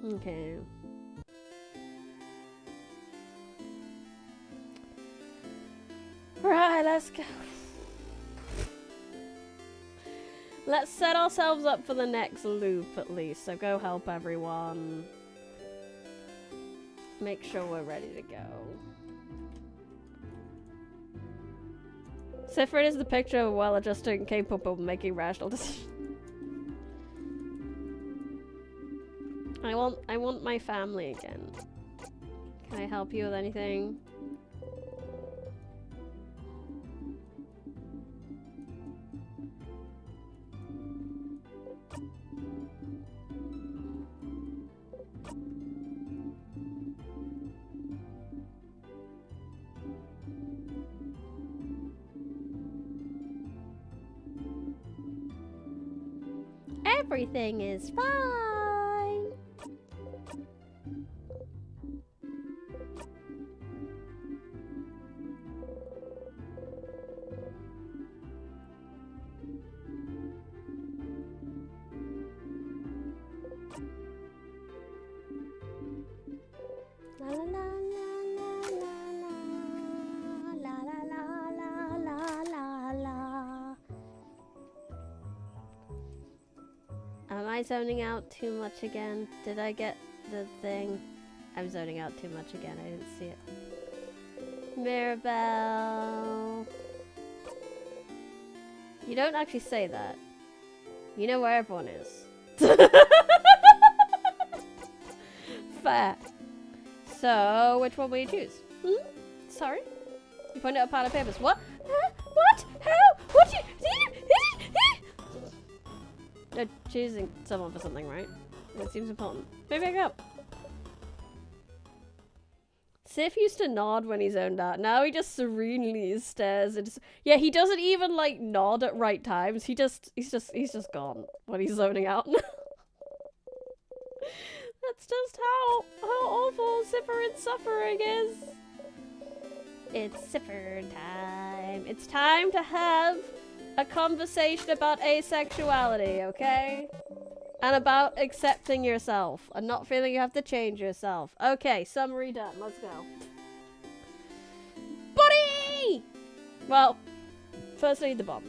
Okay. Right, let's go. Let's set ourselves up for the next loop at least, so go help everyone. Make sure we're ready to go. Sifrid is the picture of a well-adjusted and capable of making rational decisions. I want my family again. Can I help you with anything? Everything is fine. La la la la la la la la la la. Am I zoning out too much again? Did I get the thing? I'm zoning out too much again. I didn't see it. Mirabelle. You don't actually say that. You know where everyone is. Fair. So, which one will you choose? Hmm? Sorry? You pointed out a pile of papers. What? Huh? What? How? What? They're choosing someone for something, right? That seems important. Maybe I go. Sif used to nod when he zoned out. Now he just serenely stares and yeah, he doesn't even like nod at right times. He's just gone when he's zoning out. That's just how awful Sifferin suffering is. It's Sifferin time. It's time to have a conversation about asexuality, okay? And about accepting yourself and not feeling you have to change yourself. Okay, summary done. Let's go. Buddy! Well, first I need the bomb.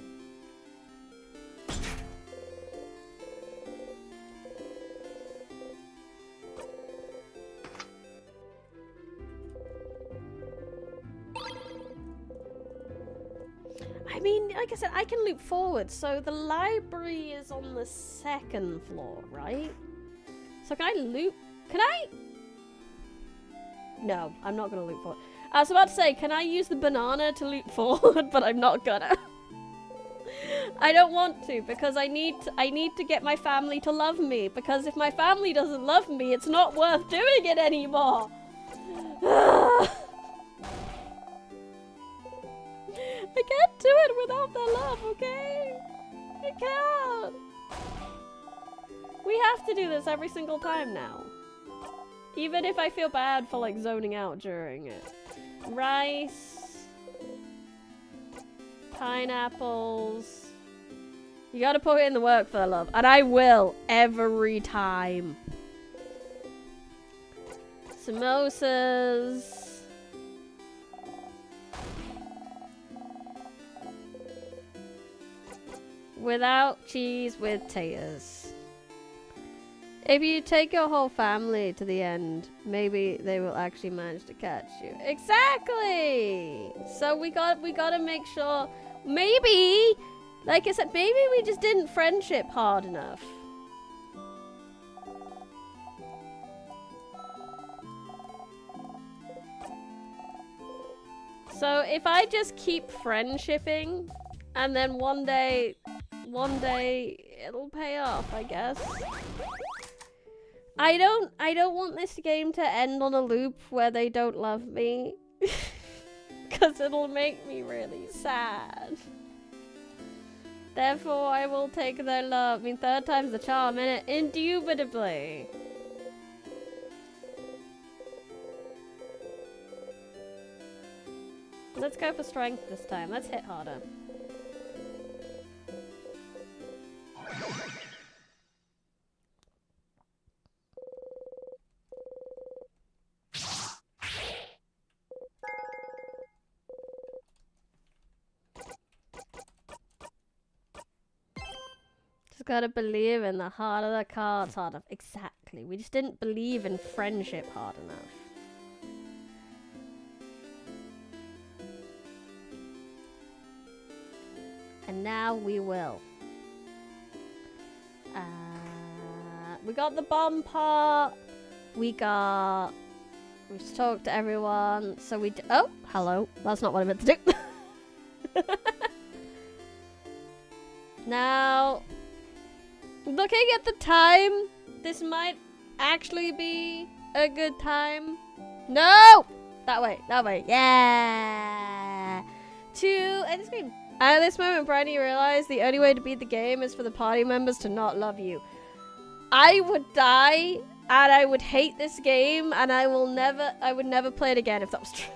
I mean, like I said, I can loop forward, so the library is on the 2nd floor, right? So can I loop? Can I? No, I'm not going to loop forward. I was about to say, can I use the banana to loot forward? But I'm not gonna. I don't want to, because I need to get my family to love me, because if my family doesn't love me, it's not worth doing it anymore. I can't do it without their love, okay? I can't. We have to do this every single time now. Even if I feel bad for, like, zoning out during it. Rice. Pineapples. You gotta put in the work for the love. And I will, every time. Samosas. Without cheese, with taters. If you take your whole family to the end, maybe they will actually manage to catch you. Exactly! So we gotta make sure, maybe, like I said, maybe we just didn't friendship hard enough. So if I just keep friendshipping, and then one day it'll pay off, I guess. I don't want this game to end on a loop where they don't love me. Because it'll make me really sad. Therefore, I will take their love. I mean, third time's the charm, innit? Indubitably. Let's go for strength this time. Let's hit harder. Just gotta believe in the heart of the cards hard enough. Exactly. We just didn't believe in friendship hard enough. And now we will. We got the bomb part. We've talked to everyone. So oh, hello. That's not what I meant to do. Now, looking at the time, this might actually be a good time. No! That way, yeah! To end the screen. At this moment, Bryony realized the only way to beat the game is for the party members to not love you. I would die, and I would hate this game, and I would never play it again if that was true.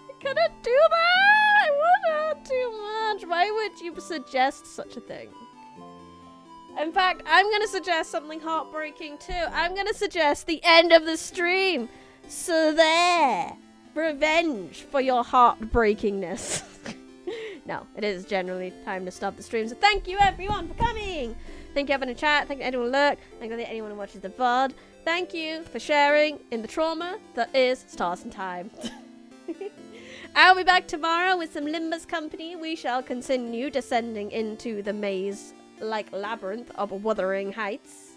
I couldn't do that! I wanted too much. Why would you suggest such a thing? In fact, I'm gonna suggest something heartbreaking too. I'm gonna suggest the end of the stream. So there. Revenge for your heartbreakingness. No, it is generally time to stop the stream. So thank you everyone for coming. Thank you everyone in chat. Thank you anyone who lurked. Thank you anyone who watches the VOD. Thank you for sharing in the trauma that is Stars and Time. I'll be back tomorrow with some Limbus company. We shall continue descending into the maze-like labyrinth of Wuthering Heights.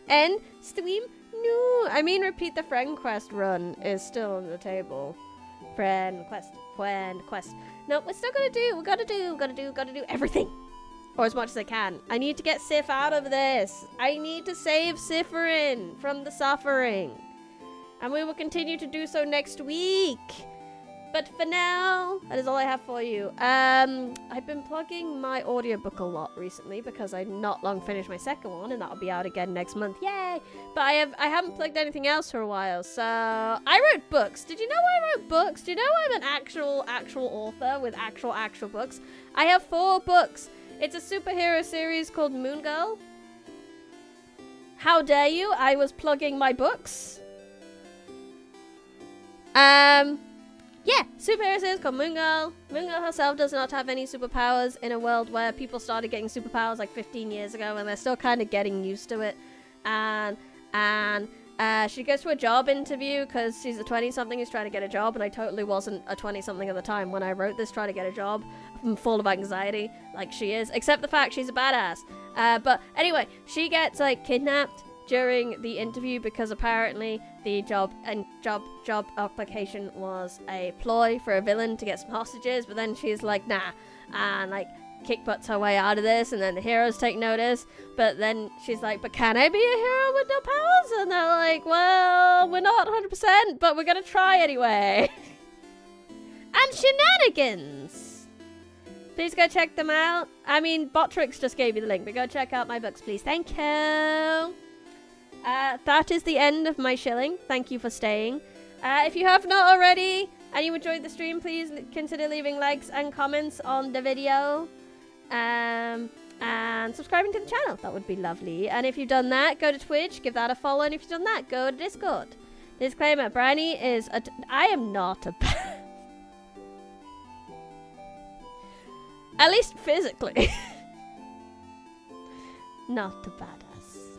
And stream? No, I mean repeat the friend quest run is still on the table. Friend quest. No, we're still gotta do everything. Or as much as I can. I need to get Sif out of this. I need to save Siffrin from the suffering. And we will continue to do so next week. But for now, that is all I have for you. I've been plugging my audiobook a lot recently because I not long finished my second one and that'll be out again next month. Yay! But I haven't plugged anything else for a while. So I wrote books. Did you know I wrote books? Do you know I'm an actual author with actual books? I have 4 books. It's a superhero series called Moon Girl. How dare you? I was plugging my books. Yeah, superhero series called Moon Girl. Moon Girl herself does not have any superpowers in a world where people started getting superpowers like 15 years ago and they're still kind of getting used to it. And she goes to a job interview because she's a 20-something who's trying to get a job, and I totally wasn't a 20-something at the time when I wrote this, trying to get a job. I'm full of anxiety, like she is, except the fact she's a badass. But anyway, she gets like kidnapped during the interview because apparently the job application was a ploy for a villain to get some hostages, but then she's like, nah, and like kick butts her way out of this, and then the heroes take notice, but then she's like, but can I be a hero with no powers? And they're like, well, we're not 100%, but we're gonna try anyway. And shenanigans! Please go check them out. I mean, Botrix just gave you the link, but go check out my books, please. Thank you. That is the end of my shilling. Thank you for staying. If you have not already, and you enjoyed the stream, please consider leaving likes and comments on the video. And subscribing to the channel. That would be lovely. And if you've done that, go to Twitch, give that a follow. And if you've done that, go to Discord. Disclaimer, Briny is I am not a at least physically. Not a badass.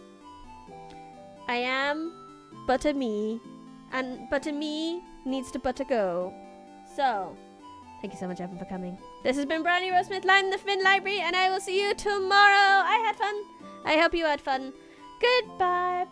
I am but a me. And but a me needs to but a go. So, thank you so much, Evan, for coming. This has been Brownie Rosemith live in the Finn Library, and I will see you tomorrow. I had fun. I hope you had fun. Goodbye.